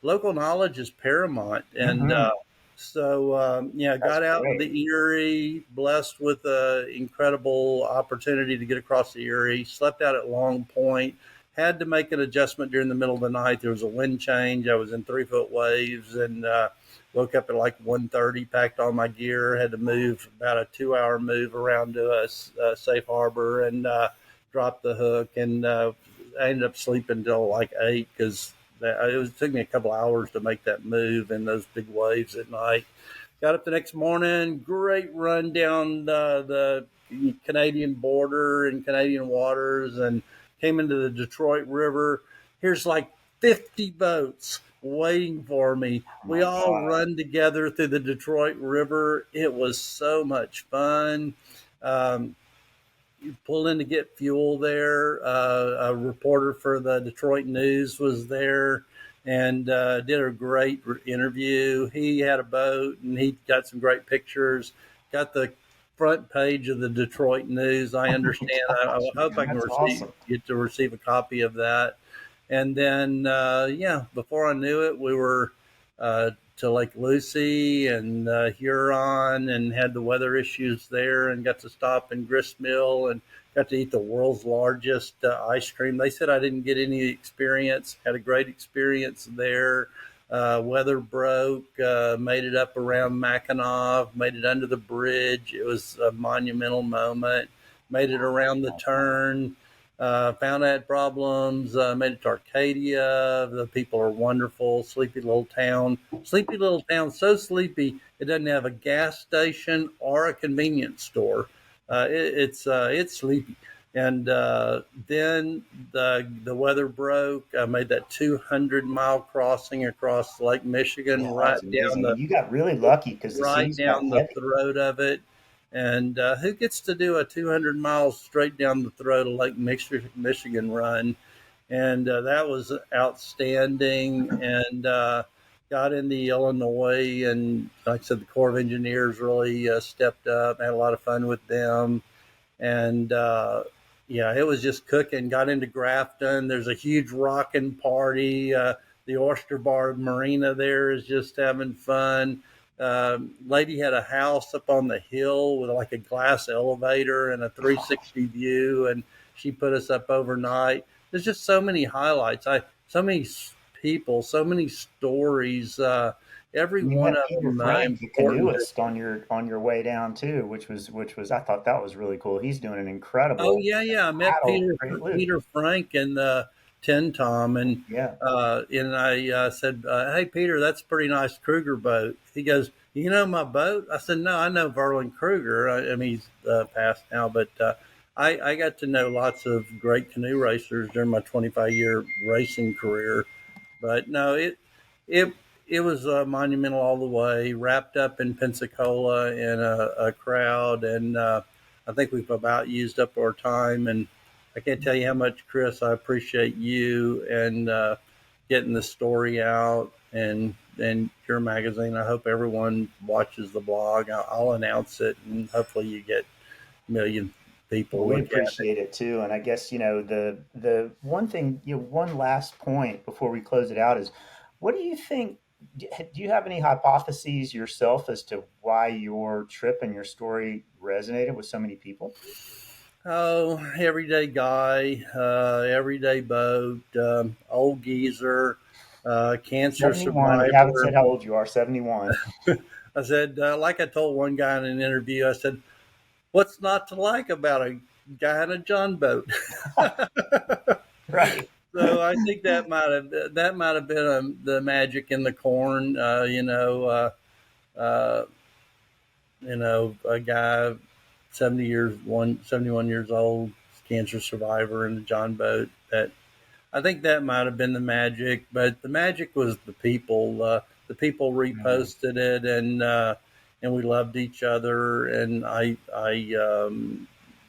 Local knowledge is paramount, and Hmm. yeah, That's got out to great. the Erie, blessed with an incredible opportunity to get across the Erie. Slept out at Long Point. Had to make an adjustment during the middle of the night. There was a wind change. I was in 3 foot waves and woke up at like 1:30. Packed all my gear. Had to move about a 2 hour move around to a safe harbor and drop the hook. And I ended up sleeping until like 8 because it took me a couple hours to make that move in those big waves at night. Got up the next morning, great run down the Canadian border and Canadian waters, and came into the Detroit River. Here's like 50 boats waiting for me. Oh We my all God. run together through the Detroit River. It was so much fun. Um, you pulled in to get fuel there. A reporter for the Detroit News was there and did a great interview. He had a boat and he got some great pictures. Got the front page of the Detroit News. I Oh my understand. I gosh, hope man, I can that's awesome. get to receive a copy of that. And then, yeah, before I knew it, we were to Lake Lucy and Huron and had the weather issues there and got to stop in Grist Mill and got to eat the world's largest ice cream. They said I didn't get any experience, had a great experience there. Weather broke, made it up around Mackinac, made it under the bridge. It was a monumental moment. Made it around the turn. Found I had problems. Made it to Arcadia. The people are wonderful. Sleepy little town. Sleepy little town. So sleepy it doesn't have a gas station or a convenience store. It's sleepy. And then the weather broke. I made that 200-mile crossing across Lake Michigan, Yeah, that was amazing. And you got really lucky because the right city's not down the heavy. throat of it. And who gets to do a 200 miles straight down the throat of Lake Michigan run? And that was outstanding. And got into Illinois, and like I said, the Corps of Engineers really stepped up. Had a lot of fun with them, and yeah, it was just cooking. Got into Grafton. There's a huge rockin' party. the Oyster Bar Marina there is just having fun. Lady had a house up on the hill with like a glass elevator and a 360 view, and she put us up overnight. There's just so many highlights. So many people, so many stories. Every You one met of Peter them Frank, the important. canoeist, on your way down too, which I thought that was really cool. He's doing an Oh incredible yeah. I met paddle prelude. Peter Frank and the Tin Tom, Yeah. and I said, "Hey Peter, that's a pretty nice Kruger boat." He goes, "You know my boat?" I said, "No, I know Verlin Kruger. I mean, he's passed now, but I got to know lots of great canoe racers during my 25-year racing career." But no, it it was monumental all the way. Wrapped up in Pensacola in a crowd, and I think we've about used up our time. And I can't tell you how much, Chris, I appreciate you and getting the story out and your magazine. I hope everyone watches the blog. I'll announce it, and hopefully you get a million people Well, we look at it. appreciate it too. And I guess, the one thing, one last point before we close it out is, what do you think? Do you have any hypotheses yourself as to why your trip and your story resonated with so many people? Oh, everyday guy, everyday boat, old geezer, cancer 71. You haven't survivor. said how old you are. 71. I said, like I told one guy in an interview, I said, "What's not to like about a guy in a John boat?" Right. So I think that might have been the magic in the corn. Uh, a guy 71 years old, cancer survivor in the John boat. That I think that might have been the magic, but the magic was the people. The people Mhm. reposted it, and we loved each other, and I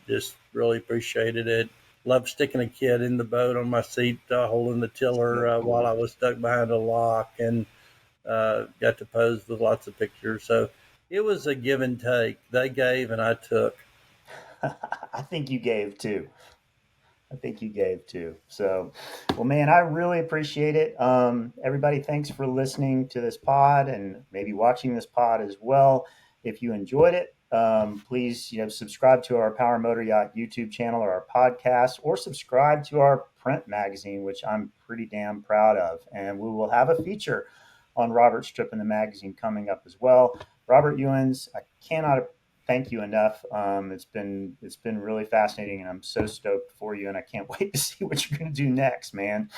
just really appreciated it. Loved sticking a kid in the boat on my seat, holding the tiller So while cool. I was stuck behind a lock, and got to pose with lots of pictures. So it was a give and take. They gave and I took. I think you gave too. I think you gave too. So, well, man, I really appreciate it. Everybody, thanks for listening to this pod and maybe watching this pod as well. If you enjoyed it, please, subscribe to our Power Motor Yacht YouTube channel or our podcast, or subscribe to our print magazine, which I'm pretty damn proud of. And we will have a feature on Robert's trip in the magazine coming up as well. Robert Youens, I cannot thank you enough. It's been really fascinating, and I'm so stoked for you, and I can't wait to see what you're going to do next, man.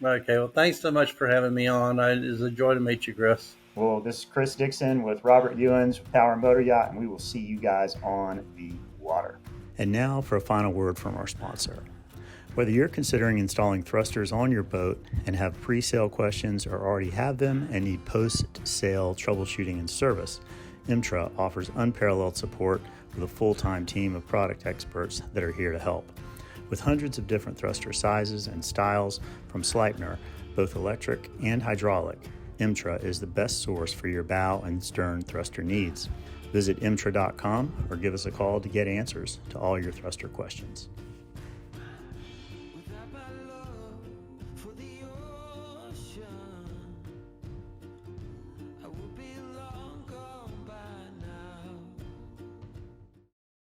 Okay, well, thanks so much for having me on. It was a joy to meet you, Chris. Well, this is Chris Dixon with Robert Youens with Power Motor Yacht, and we will see you guys on the water. And now for a final word from our sponsor. Whether you're considering installing thrusters on your boat and have pre-sale questions, or already have them and need post-sale troubleshooting and service, IMTRA offers unparalleled support with a full-time team of product experts that are here to help. With hundreds of different thruster sizes and styles from Sleipner, both electric and hydraulic, IMTRA is the best source for your bow and stern thruster needs. Visit imtra.com or give us a call to get answers to all your thruster questions.